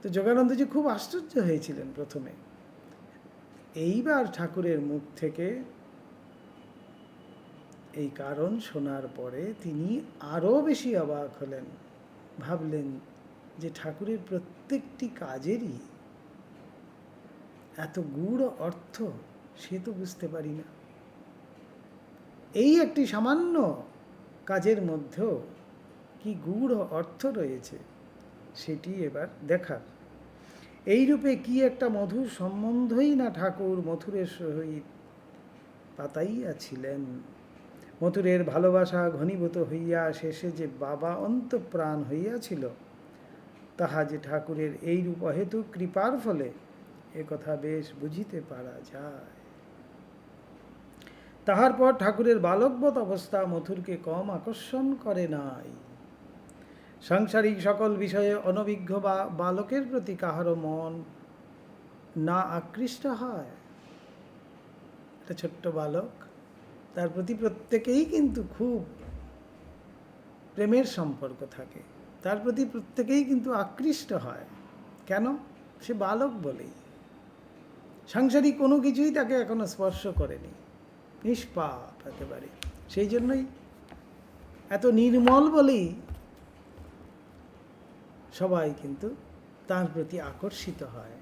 [SPEAKER 1] তো যোগানন্দজি খুব আশ্চর্য হয়েছিলেন প্রথমে। এইবার ঠাকুরের মুখ থেকে এই কারণ শোনার পরে তিনি আরও বেশি অবাক হলেন, ভাবলেন যে ঠাকুরের প্রত্যেকটি কাজেরই এত গূঢ় অর্থ সে তো বুঝতে পারি না। এই একটি সামান্য কাজের মধ্যেও কি গূঢ় অর্থ রয়েছে সেটি এবার দেখার। এইরূপে কি একটা মধুর সম্বন্ধই না ঠাকুর মথুরের সহিত পাতাইয়াছিলেন। মথুরের ভালোবাসা ঘনীভূত হইয়া শেষে যে বাবা অন্তঃপ্রাণ হইয়াছিল, তাহা যে ঠাকুরের এইরূপ অহেতুক কৃপার ফলে এ কথা বেশ বুঝিতে পারা যায়। তাহার পর ঠাকুরের বালকবৎ অবস্থা মথুরকে কম আকর্ষণ করে নাই। সাংসারিক সকল বিষয়ে অনভিজ্ঞ বা বালকের প্রতি কাহারও মন না আকৃষ্ট হয়। একটা ছোট্ট বালক, তার প্রতি প্রত্যেকেই কিন্তু খুব প্রেমের সম্পর্ক থাকে, তার প্রতি প্রত্যেকেই কিন্তু আকৃষ্ট হয়। কেন? সে বালক বলেই, সাংসারিক কোনো কিছুই তাকে এখনো স্পর্শ করেনি, নিষ্পাপ একেবারে। সেই জন্যই এত নির্মল বলেই সবাই কিন্তু তার প্রতি আকর্ষিত হয়।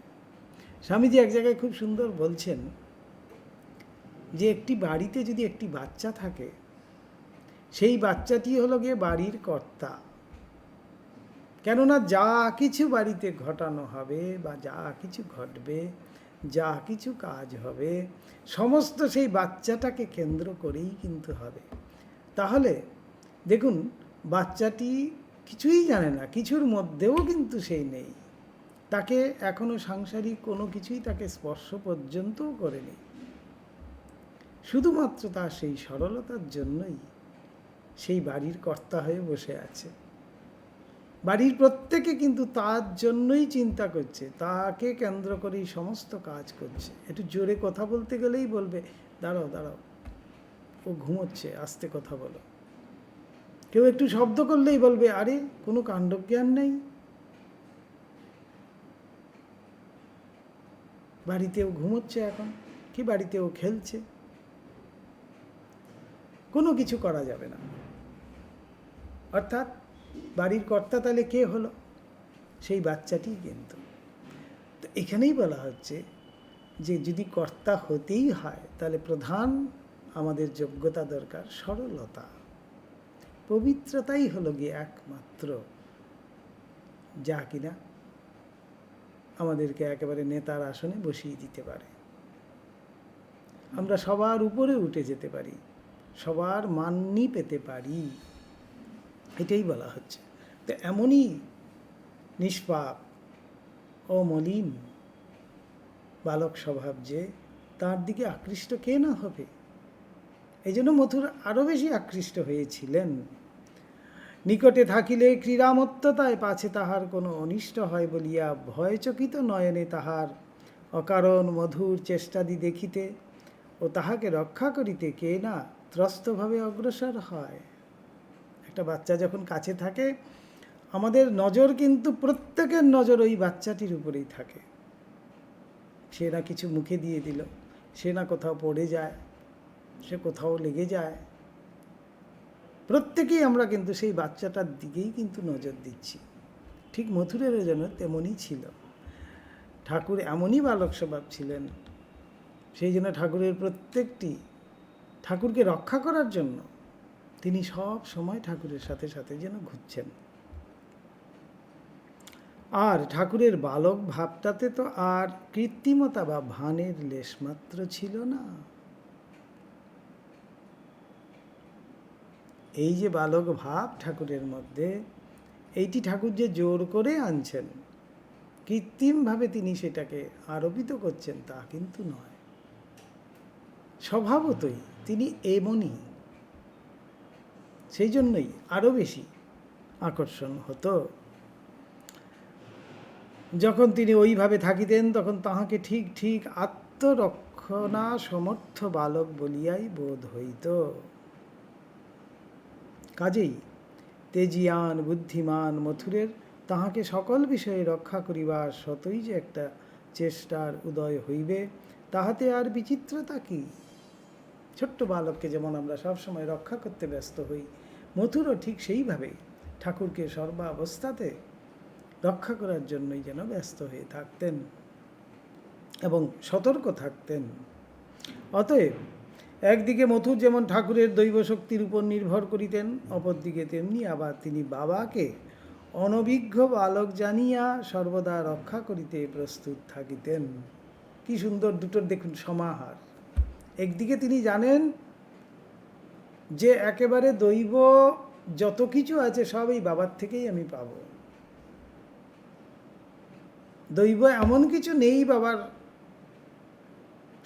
[SPEAKER 1] স্বামীজি এক জায়গায় খুব সুন্দর বলছেন যে একটি বাড়িতে যদি একটি বাচ্চা থাকে, সেই বাচ্চাটি হলো গিয়ে বাড়ির কর্তা। কেননা যা কিছু বাড়িতে ঘটানো হবে বা যা কিছু ঘটবে, যা কিছু কাজ হবে, সমস্ত সেই বাচ্চাটাকে কেন্দ্র করেই কিন্তু হবে। তাহলে দেখুন, বাচ্চাটি কিছুই জানে না, কিছুর মধ্যেও কিন্তু সেই নেই, তাকে এখনো সাংসারিক কোনো কিছুই তাকে স্পর্শ পর্যন্তও করেনি। শুধুমাত্র তার সেই সরলতার জন্যই সেই বাড়ির কর্তা হয়ে বসে আছে। বাড়ির প্রত্যেকে কিন্তু তার জন্যই চিন্তা করছে, তাকে কেন্দ্র করেই সমস্ত কাজ করছে। একটু জোরে কথা বলতে গেলেই বলবে, দাঁড়াও দাঁড়াও, ও ঘুমোচ্ছে, আস্তে কথা বলো। কেউ একটু শব্দ করলেই বলবে, আরে কোনো কাণ্ডজ্ঞান নেই, বাড়িতেও ঘুমোচ্ছে এখন, কি বাড়িতেও খেলছে, কোনো কিছু করা যাবে না। অর্থাৎ বাড়ির কর্তা তাহলে কে হলো? সেই বাচ্চাটি। কিন্তু তো এখানেই বলা হচ্ছে যে যদি কর্তা হতেই হয়, তাহলে প্রধান আমাদের যোগ্যতা দরকার সরলতা, পবিত্রতাই হলো গিয়ে একমাত্র যা কিনা আমাদেরকে একেবারে নেতার আসনে বসিয়ে দিতে পারে। আমরা সবার উপরে উঠে যেতে পারি, সবার মান্যি পেতে পারি, এটাই বলা হচ্ছে। তো এমনই নিষ্পাপ অমলিন বালক স্বভাব যে, তার দিকে আকৃষ্ট কে না হবে। এই জন্য মথুর আরও বেশি আকৃষ্ট হয়েছিলেন। নিকটে থাকিলে ক্রীড়ামত্ততায় পাছে তাহার কোনো অনিষ্ট হয় বলিয়া ভয়চকিত নয়নে তাহার অকারণ মধুর চেষ্টাদি দেখিতে ও তাহাকে রক্ষা করিতে কে না ত্রস্তভাবে অগ্রসর হয়। একটা বাচ্চা যখন কাছে থাকে, আমাদের নজর কিন্তু প্রত্যেকের নজর ওই বাচ্চাটির উপরেই থাকে। সে না কিছু মুখে দিয়ে দিল, সে না কোথাও পড়ে যায়, সে কোথাও লেগে যায়, প্রত্যেকেই আমরা কিন্তু সেই বাচ্চাটার দিকেই কিন্তু নজর দিচ্ছি। ঠিক মথুরেরও যেন তেমনই ছিল। ঠাকুর এমনই বালক স্বভাব ছিলেন, সেই জন্য ঠাকুরের প্রত্যেকটি, ঠাকুরকে রক্ষা করার জন্য তিনি সব সময় ঠাকুরের সাথে সাথে যেন ঘুরছেন। আর ঠাকুরের বালক ভাবটাতে তো আর কৃত্রিমতা বা ভানের লেশমাত্র ছিল না। এই যে বালক ভাব ঠাকুরের মধ্যে, এইটি ঠাকুর যে জোর করে আনছেন, কৃত্রিমভাবে তিনি সেটাকে আরোপিত করছেন তা কিন্তু নয়। স্বভাবতই তিনি এমনই, সেই জন্যই আরও বেশি আকর্ষণ হতো। যখন তিনি ওইভাবে থাকিতেন তখন তাহাকে ঠিক ঠিক আত্মরক্ষণা সমর্থ বালক বলিয়াই বোধ হইত। কাজেই তেজিয়ান বুদ্ধিমান মথুরের তাহাকে সকল বিষয়ে রক্ষা করিবার সতই যে একটা চেষ্টার উদয় হইবে, তাহাতে আর বিচিত্রতা কি? ছোট্ট বালককে যেমন আমরা সবসময় রক্ষা করতে ব্যস্ত হই, মথুরও ঠিক সেইভাবে ঠাকুরকে সর্বাবস্থাতে রক্ষা করার জন্যই যেন ব্যস্ত হয়ে থাকতেন এবং সতর্ক থাকতেন। অতএব একদিকে মথুর যেমন ঠাকুরের দৈব শক্তির উপর নির্ভর করিতেন, অপরদিকে তেমনি আবার তিনি বাবাকে অনভিজ্ঞ বালক জানিয়া সর্বদা রক্ষা করিতে প্রস্তুত থাকিতেন। কি সুন্দর দুটোর দেখুন সমাহার। একদিকে তিনি জানেন যে একেবারে দৈব যত কিছু আছে সব এই বাবার থেকেই আমি পাব, দৈব এমন কিছু নেই বাবার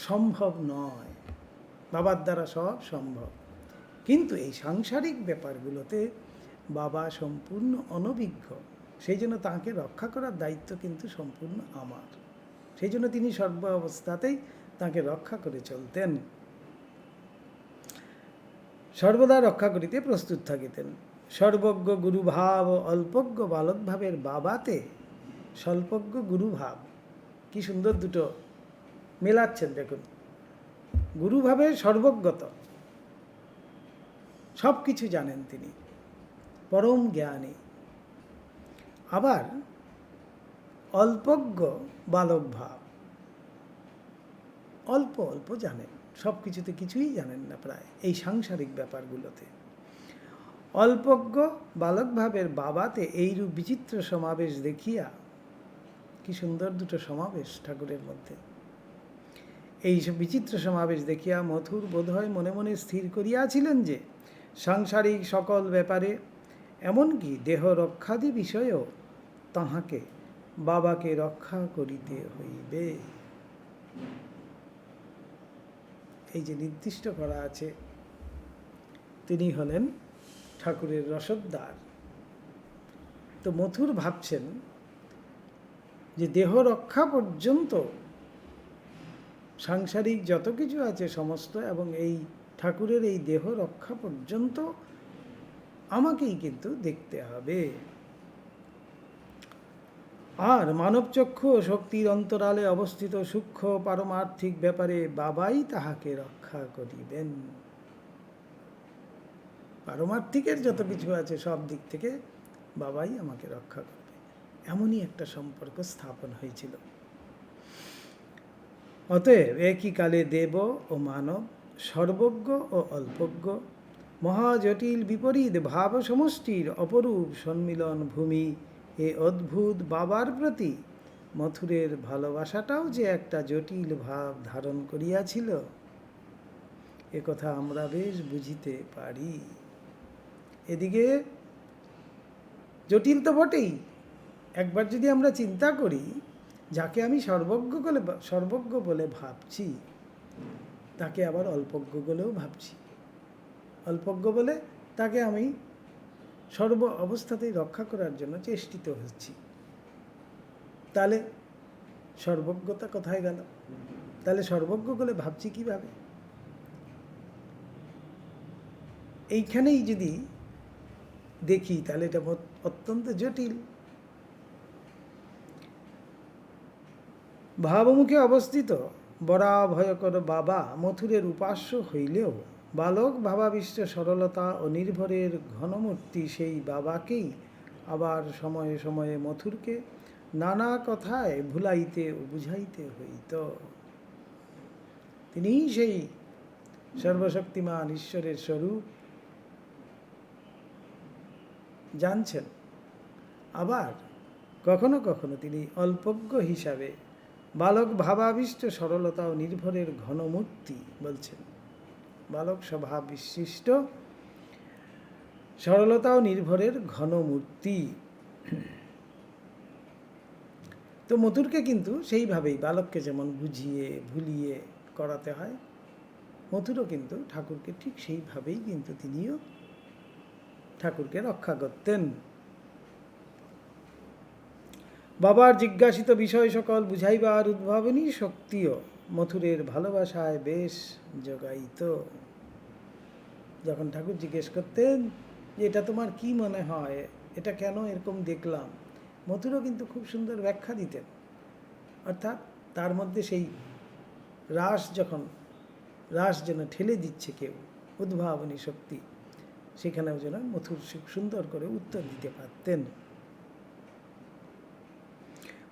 [SPEAKER 1] সম্ভব নয়, বাবার দ্বারা সব সম্ভব। কিন্তু এই সাংসারিক ব্যাপারগুলোতে বাবা সম্পূর্ণ অনভিজ্ঞ, সেই জন্য তাঁকে রক্ষা করার দায়িত্ব কিন্তু সম্পূর্ণ আমার। সেই জন্য তিনি সর্ব অবস্থাতেই তাঁকে রক্ষা করে চলতেন, সর্বদা রক্ষা করিতে প্রস্তুত থাকিতেন। সর্বজ্ঞ গুরুভাব অল্পজ্ঞ বালকভাবের বাবাতে স্বল্পজ্ঞ গুরুভাব, কি সুন্দর দুটো মেলাচ্ছেন দেখুন। গুরুভাবের সর্বজ্ঞত, সব কিছু জানেন তিনি, পরম জ্ঞানী। আবার অল্পজ্ঞ বালক ভাব, অল্প অল্প জানেন, সব কিছুতে কিছুই জানেন না প্রায় এই সাংসারিক ব্যাপারগুলোতে। অল্পজ্ঞ বালক ভাবের বাবাতে এইরূপ বিচিত্র সমাবেশ দেখিয়া, কি সুন্দর দুটো সমাবেশ ঠাকুরের মধ্যে, এই বিচিত্র সমাবেশ দেখিয়া মথুর বোধহয় মনে মনে স্থির করিয়াছিলেন যে সাংসারিক সকল ব্যাপারে এমনকি দেহ রক্ষাদি বিষয়েও তাহাকে বাবাকে রক্ষা করিতে হইবে। এই যে নির্দিষ্ট করা আছে, তিনি হলেন ঠাকুরের রসদদার। তো মথুর ভাবছেন যে দেহ রক্ষা পর্যন্ত সাংসারিক যত কিছু আছে সমস্ত, এবং এই ঠাকুরের এই দেহ রক্ষা পর্যন্ত আমাকেই কিন্তু দেখতে হবে। আর মানবচক্ষু ও শক্তির অন্তরালে অবস্থিত সূক্ষ্ম পারমার্থিক ব্যাপারে বাবাই তাহাকে রক্ষা করিবেন। পারমার্থিকের যত কিছু আছে সব দিক থেকে বাবাই আমাকে রক্ষা করবে, এমনই একটা সম্পর্ক স্থাপন হয়েছিল। অতএব একই কালে দেব ও মানব, সর্বজ্ঞ ও অল্পজ্ঞ, মহাজটিল বিপরীত ভাব সমষ্টির অপরূপ সম্মিলন ভূমি এ অদ্ভুত বাবার প্রতি মথুরের ভালোবাসাটাও যে একটা জটিল ভাব ধারণ করিয়াছিল, একথা আমরা বেশ বুঝিতে পারি। এদিকে জটিল তো বটেই, একবার যদি আমরা চিন্তা করি, যাকে আমি সর্বজ্ঞ বলে ভাবছি তাকে আবার অল্পজ্ঞ বলেও ভাবছি, অল্পজ্ঞ বলে তাকে আমি সর্ব অবস্থাতেই রক্ষা করার জন্য চেষ্টিত হচ্ছি, তাহলে সর্বজ্ঞতা কোথায় গেল? তাহলে সর্বজ্ঞ বলে ভাবছি কিভাবে? এইখানেই যদি দেখি তাহলে এটা অত্যন্ত জটিল। ভাবমুখে অবস্থিত বরাভয়কর বাবা মথুরের উপাস্য হইলেও বালক ভাবাবিষ্ট সরলতা ও নির্ভরের ঘনমূর্তি সেই বাবাকেই আবার সময়ে সময়ে মথুরকে নানা কথায় ভুলাইতে ও বুঝাইতে হইত। তিনিই সেই সর্বশক্তিমান ঈশ্বরের স্বরূপ জানছেন, আবার কখনো কখনো তিনি অল্পজ্ঞ হিসাবে বালক ভাবাবিষ্ট সরলতা ও নির্ভরের ঘনমূর্তি বলছেন। বালক স্বভাব বিশিষ্ট সরলতা ও নির্ভরের ঘনমূর্তি। তো মথুরকে কিন্তু সেইভাবেই বালককে যেমন বুঝিয়ে ভুলিয়ে করাতে হয়, মথুরও কিন্তু ঠাকুরকে ঠিক সেইভাবেই কিন্তু তিনিও ঠাকুরকে রক্ষা করতেন। বাবার জিজ্ঞাসিত বিষয় সকল বুঝাইবার উদ্ভাবনী শক্তিও মথুরের ভালোবাসায় বেশ যোগাইত। যখন ঠাকুর জিজ্ঞেস করতেন যে এটা তোমার কি মনে হয়, এটা কেন এরকম দেখলাম, মথুরও কিন্তু খুব সুন্দর ব্যাখ্যা দিতেন। অর্থাৎ তার মধ্যে সেই রাস যেন ঠেলে দিচ্ছে কেউ, উদ্ভাবনী শক্তি, সেখানেও যেন মথুর সুন্দর করে উত্তর দিতে পারতেন।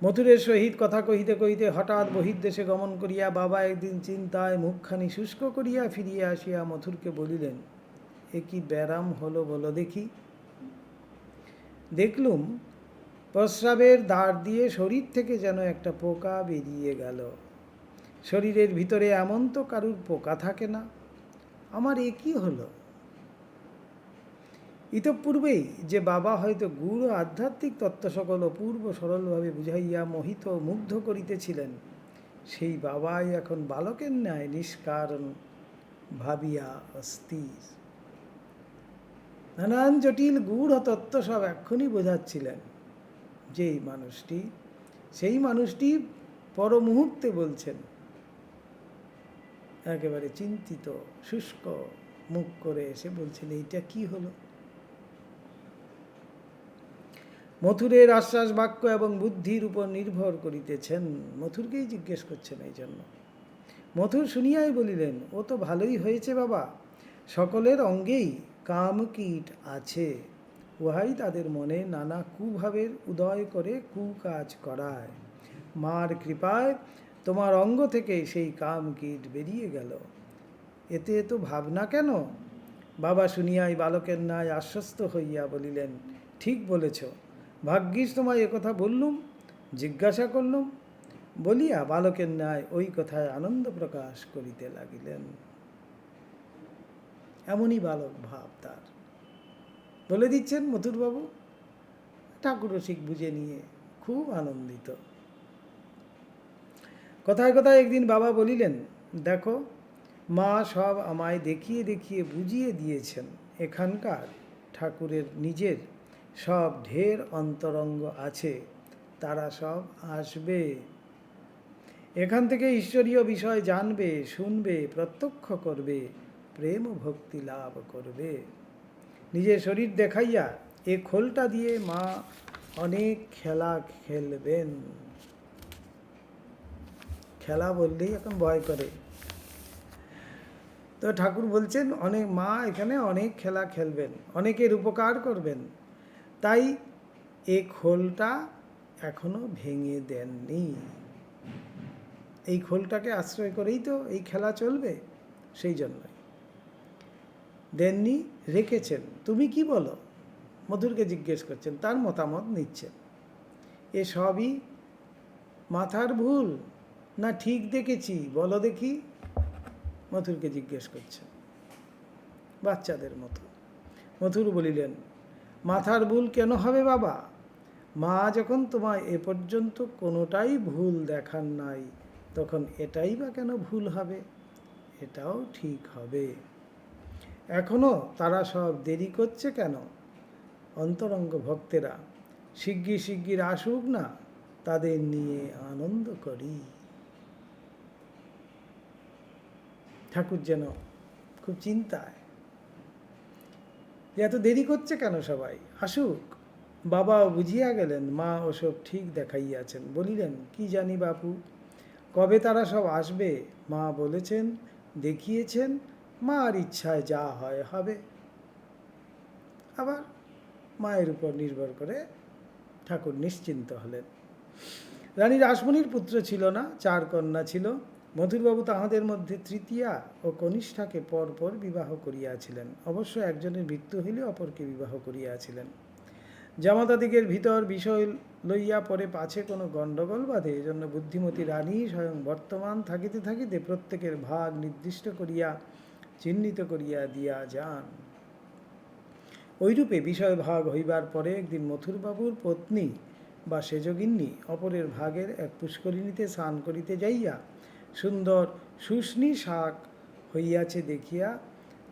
[SPEAKER 1] মথুরের সহিত কথা কহিতে কহিতে হঠাৎ বহির্দেশে গমন করিয়া বাবা একদিন চিন্তায় মুখখানি শুষ্ক করিয়া ফিরিয়া আসিয়া মথুরকে বলিলেন, এ কি ব্যারাম হলো বলো দেখি। দেখলুম প্রস্রাবের দ্বার দিয়ে শরীর থেকে যেন একটা পোকা বেরিয়ে গেল। শরীরের ভিতরে এমন তো কারুর পোকা থাকে না, আমার এ কি হলো। ইতঃপূর্বেই যে বাবা হয়তো গূঢ় আধ্যাত্মিক তত্ত্ব সকল অপূর্ব সরলভাবে বুঝাইয়া মোহিত মুগ্ধ করিতেছিলেন, সেই বাবাই এখন বালকের ন্যায় নিষ্কারণ ভাবিয়া অস্থির। নানান জটিল গূঢ় তত্ত্ব সব এক্ষুনি বোঝাচ্ছিলেন। সেই মানুষটি পর মুহূর্তে বলছেন, একেবারে চিন্তিত শুষ্ক মুখ করে এসে বলছেন, এইটা কি হলো। মথুরের আশ্বাস বাক্য এবং বুদ্ধির উপর নির্ভর করিতেছেন। মথুরকেই জিজ্ঞেস করছেন এই জন্য। মথুর শুনিয়াই বলিলেন, ও তো ভালোই হয়েছে বাবা, সকলের অঙ্গেই কামকীট আছে, উহাই তাদের মনে নানা কুভাবের উদয় করে কুকাজ করায়। মার কৃপায় তোমার অঙ্গ থেকে সেই কামকীট বেরিয়ে গেল, এতে এত ভাবনা কেন। বাবা শুনিয়াই বালকের ন্যায় আশ্বস্ত হইয়া বলিলেন, ঠিক বলেছ, ভাগ্যিস তোমায় একথা বললুম, জিজ্ঞাসা করলুম। বলিয়া বালকের ন্যায় ওই কথায় আনন্দ প্রকাশ করিতে লাগিলেন। এমনই বালক ভাব তার। বলে দিচ্ছেন মথুরবাবু, ঠাকুরও ঠিক বুঝে নিয়ে খুব আনন্দিত। কথায় কথায় একদিন বাবা বলিলেন, দেখো মা সব আমায় দেখিয়ে দেখিয়ে বুঝিয়ে দিয়েছেন, এখানকার ঠাকুরের নিজের সব ঢের অন্তরঙ্গ আছে, তারা সব আসবে, এখান থেকে ঈশ্বরীয় বিষয় জানবে, শুনবে, প্রত্যক্ষ করবে, প্রেম ভক্তি লাভ করবে। নিজের শরীর দেখাইয়া এ খোলটা দিয়ে মা অনেক খেলা খেলবেন। খেলা বললেই এখন ভয় করে, তো ঠাকুর বলছেন মা এখানে অনেক খেলা খেলবেন, অনেকের উপকার করবেন, তাই এই খোলটা এখনো ভেঙে দেননি। এই খোলটাকে আশ্রয় করেই তো এই খেলা চলবে, সেই জন্যই দেননি, রেখেছেন। তুমি কি বলো? মধুরকে জিজ্ঞেস করছেন, তার মতামত নিচ্ছেন। এ সবই মাথার ভুল না ঠিক দেখেছি বলো দেখি, মথুরকে জিজ্ঞেস করছেন বাচ্চাদের মতো। মথুর বলিলেন, মাথার ভুল কেন হবে বাবা, মা যখন তোমায় এ পর্যন্ত কোনোটাই ভুল দেখান নাই, তখন এটাই বা কেন ভুল হবে, এটাও ঠিক হবে। এখনো তারা সব দেরি করছে কেন, অন্তরঙ্গ ভক্তেরা শিগগির শিগগির আসুক না, তাদের নিয়ে আনন্দ করি। ঠাকুর যেন খুব চিন্তায় যে এত দেরি করছে কেন, সবাই আসুক। বাবাও বুঝিয়া গেলেন মা ওসব ঠিক দেখাইয়াছেন। বলিলেন, কি জানি বাপু, কবে তারা সব আসবে, মা বলেছেন, দেখিয়েছেন, মার ইচ্ছায় যা হয় হবে। আবার মায়ের উপর নির্ভর করে ঠাকুর নিশ্চিন্ত হলেন। রানী রাসমণির পুত্র ছিল না, 4 কন্যা ছিল। মধুরবাবু তাহাদের মধ্যে তৃতীয়া ও কনিষ্ঠাকে পরপর বিবাহ করিয়াছিলেন। অবশ্য একজনের মৃত্যু হইলে অপরকে বিবাহ করিয়াছিলেন। জামাতাদিগের ভিতর বিষয় লইয়া পরে পাছে কোনো গণ্ডগোল বাধে, এজন্য বুদ্ধিমতী রানী স্বয়ং বর্তমান থাকিতে থাকিতে প্রত্যেকের ভাগ নির্দিষ্ট করিয়া চিহ্নিত করিয়া দিয়া যান। ওইরূপে বিষয় ভাগ হইবার পরে একদিন মথুরবাবুর পত্নী বা সেজগিন্নী অপরের ভাগের এক পুষ্করিণীতে স্নান করিতে যাইয়া সুন্দর শুষ্নী শাক হইয়াছে দেখিয়া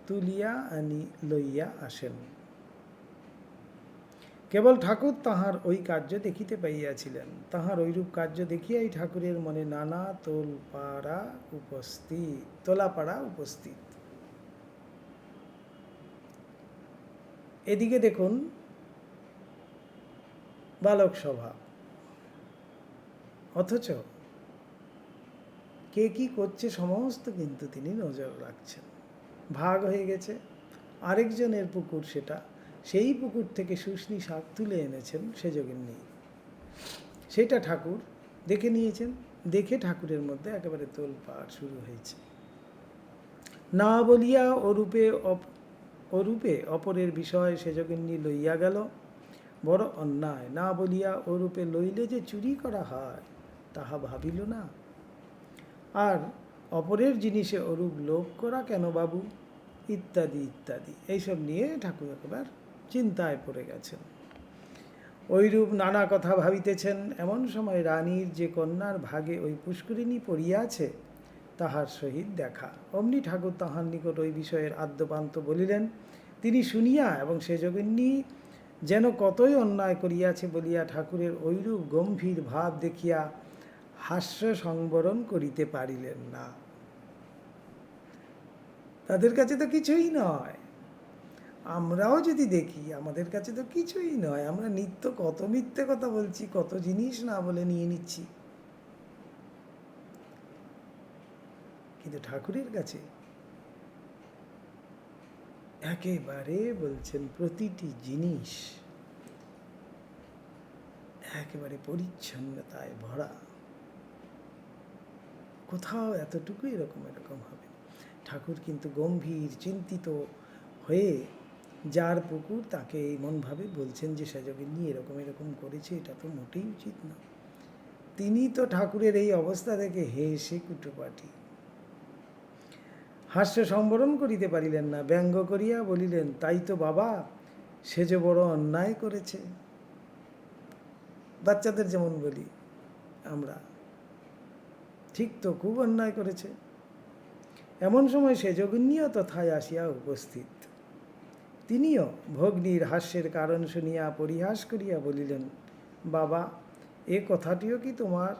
[SPEAKER 1] তুলিয়া আনি লইয়া আসেন। কেবল ঠাকুর তাহার ওই কার্য দেখিতে পাইয়াছিলেন। তাহার ঐরূপ কার্য দেখিয়াই ঠাকুরের মনে নানা তোলাপাড়া উপস্থিত। এদিকে দেখুন বালক স্বভাব, অথচ কে কি করছে সমস্ত কিন্তু তিনি নজর রাখছেন। ভাগ হয়ে গেছে, আরেকজনের পুকুর সেটা, সেই পুকুর থেকে শুষ্নী শাক তুলে এনেছেন সেজগিন্নী, সেটা ঠাকুর দেখে নিয়েছেন। দেখে ঠাকুরের মধ্যে একেবারে তোলপাড় শুরু হয়েছে। না বলিয়া ওরূপে অপরের বিষয় সেজগিন্নী লইয়া গেল, বড় অন্যায়। না বলিয়া ওরূপে লইলে যে চুরি করা হয় তাহা ভাবিল না। আর অপরের জিনিসে ওরূপ লোভ করা কেন বাবু, ইত্যাদি ইত্যাদি, এইসব নিয়ে ঠাকুর একবার চিন্তায় পড়ে গেছেন। ওইরূপ নানা কথা ভাবিতেছেন। এমন সময় রানীর যে কন্যার ভাগে ওই পুষ্করিণী পড়িয়াছে তাহার সহিত দেখা। অমনি ঠাকুর তাহার নিকট ওই বিষয়ের আদ্যপান্ত বলিলেন। তিনি শুনিয়া এবং সেজগিন্নী যেন কতই অন্যায় করিয়াছে বলিয়া ঠাকুরের ঐরূপ গম্ভীর ভাব দেখিয়া হাস্য সংবরণ করিতে পারিলেন না। তাদের কাছে তো কিছুই নয়, আমরাও যদি দেখি আমাদের কাছে তো কিছুই নয়। আমরা নিত্য কত মিথ্যে কথা বলছি, কত জিনিস না বলে নিয়ে নিচ্ছি, কিন্তু ঠাকুরের কাছে একেবারে বলছেন প্রতিটি জিনিস একেবারে পরিচ্ছন্নতায় ভরা। কোথাও এতটুকু এরকম হবে। ঠাকুর কিন্তু গম্ভীর চিন্তিত হয়ে যার পুকুর তাকে এমনভাবে বলছেন যে সেজগিন্নী এরকম করেছে, এটা তো মোটেই উচিত না। তিনি তো ঠাকুরের এই অবস্থা দেখে হেসে কুটোপাটি, হাস্য সম্বরণ করিতে পারিলেন না। ব্যঙ্গ করিয়া বলিলেন, তাই তো বাবা, সে যে বড় অন্যায় করেছে। বাচ্চাদের যেমন বলি আমরা, ঠিক তো, খুব অন্যায় করেছে। এমন সময় সেজগিন্নীও তথায় আসিয়া উপস্থিত। তিনিও ভগ্নীর হাস্যের কারণ শুনিয়া পরিহাস করিয়া বলিলেন, বাবা, এ কথাটিও কি তোমার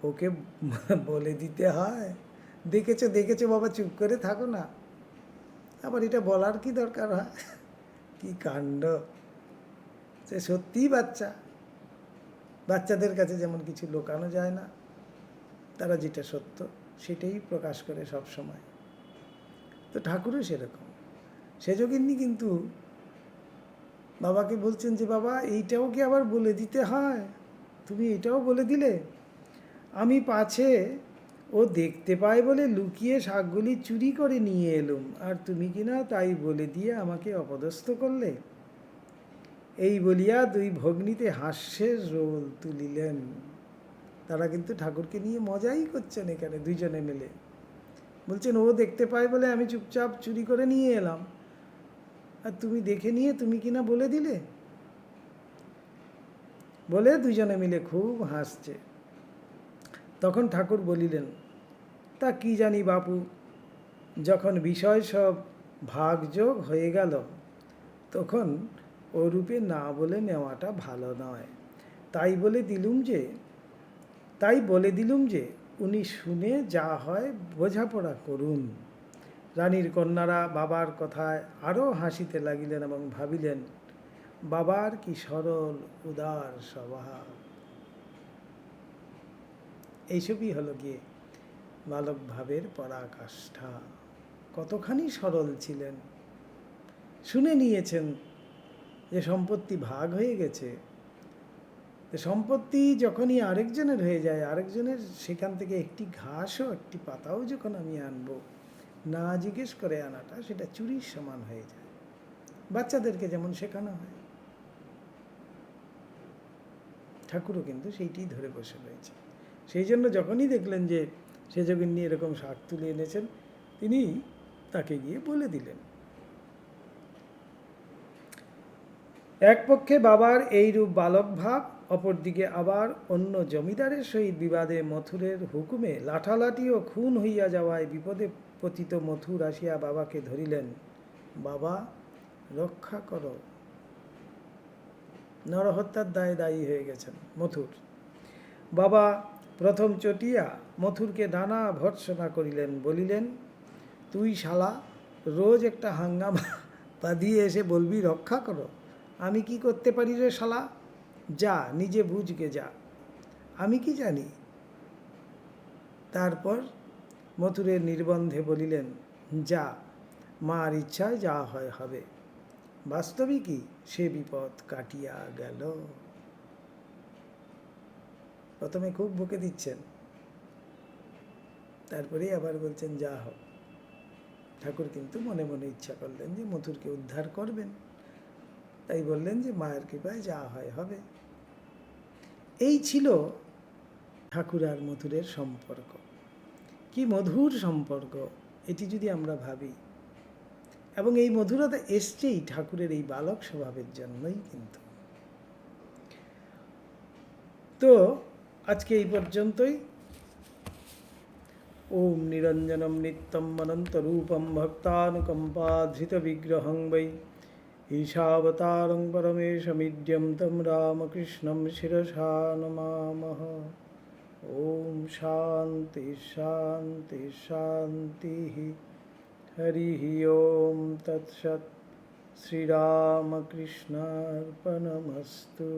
[SPEAKER 1] ওকে বলে দিতে হয়? দেখেছো বাবা, চুপ করে থাকো না, আবার এটা বলার কি দরকার হয়? কি কাণ্ড! সে সত্যিই বাচ্চাদের কাছে যেমন কিছু লুকানো যায় না, তারা যেটা সত্য সেটাই প্রকাশ করে সব সময়। তো ঠাকুরও সেরকম। সেজগিন্নী কিন্তু বাবাকে বলছেন যে, বাবা, এইটাও কি আবার বলে দিতে হয়? তুমি এটাও বলে দিলে। আমি পাছে ও দেখতে পায় বলে লুকিয়ে শাকগুলি চুরি করে নিয়ে এলুম, আর তুমি কিনা তাই বলে দিয়ে আমাকে অপদস্থ করলে। এই বলিয়া দুই ভগ্নীতে হাস্যের রোল তুলিলেন। তারা কিন্তু ঠাকুরকে নিয়ে মজাই করছেন এখানে দুইজনে মিলে। বলছেন, ও দেখতে পায় বলে আমি চুপচাপ চুরি করে নিয়ে এলাম, আর তুমি দেখে নিয়ে তুমি কিনা বলে দিলে। বলে দুইজনে মিলে খুব হাসছে। তখন ঠাকুর বলিলেন, তা কি জানি বাপু, যখন বিষয় সব ভাগযোগ হয়ে গেল তখন ওরূপে না বলে নেওয়াটা ভালো নয়। তাই বলে দিলুম যে উনি শুনে যা হয় বোঝাপড়া করুন। রানীর কন্যারা বাবার কথায় আরও হাসিতে লাগিলেন এবং ভাবিলেন, বাবার কি সরল উদার স্বভাব। এইসবই হলো গিয়ে বালক ভাবের পরাকাষ্ঠা। কতখানি সরল ছিলেন। শুনে নিয়েছেন যে সম্পত্তি ভাগ হয়ে গেছে। সম্পত্তি যখনই আরেকজনের হয়ে যায়, আরেকজনের সেখান থেকে একটি ঘাসও একটি পাতাও যখন আমি আনবো, না জিজ্ঞেস করে আনাটা সেটা চুরির সমান হয়ে যায়। বাচ্চাদেরকে যেমন শেখানো হয়, ঠাকুরও কিন্তু সেইটিই ধরে বসে রয়েছে। সেই জন্য যখনই দেখলেন যে সেজগিন্নি এরকম শাক তুলে এনেছেন, তিনি তাকে গিয়ে বলে দিলেন। এক পক্ষে বাবার এইরূপ বালক ভাব, অপরদিকে আবার অন্য জমিদারের সহিত বিবাদে মথুরের হুকুমে লাঠালাঠি ও খুন হইয়া যাওয়ায় বিপদে পতিত মথুর আসিয়া বাবাকে ধরিলেন। বাবা, রক্ষা করো। নরহত্যার দায়ে দায়ী হয়ে গেছেন মথুর। বাবা প্রথম চটিয়া মথুরকে নানা ভর্ৎসনা করিলেন, বলিলেন, তুই শালা রোজ একটা হাঙ্গামা বাঁধিয়ে এসে বলবি রক্ষা করো। আমি কি করতে পারি রে শালা? যা নিজে বুঝগে যা, আমি কি জানি। তারপর মথুরের নির্বন্ধে বলিলেন, যা, মার ইচ্ছায় যা হয় হবে। বাস্তবিকই সে বিপদ কাটিয়া গেল। প্রথমে খুব বকে দিচ্ছেন, তারপরেই আবার বলছেন যা হোক। ঠাকুর কিন্তু মনে মনে ইচ্ছা করলেন যে মথুরকে উদ্ধার করবেন, তাই বললেন যে মায়ের কৃপায় যা হয় হবে। এই ছিল ঠাকুর আর মথুরের সম্পর্ক। কি মধুর সম্পর্ক এটি যদি আমরা ভাবি। এবং এই মধুরতা এসছেই ঠাকুরের এই বালক স্বভাবের জন্যই কিন্তু। তো আজকে এই পর্যন্তই। ওম নিরঞ্জনম নিত্যম অনন্তরূপম ভক্তানুকম্পাধৃতবিগ্রহং বৈ ঈশাবতারং পরমেশমিড্যম তম রামকৃষ্ণম শিরসা নমামহ। ওম শান্তি শান্তি শান্তি। হরি ওম তৎসৎ। শ্রীরামকৃষ্ণার্পণমস্তু।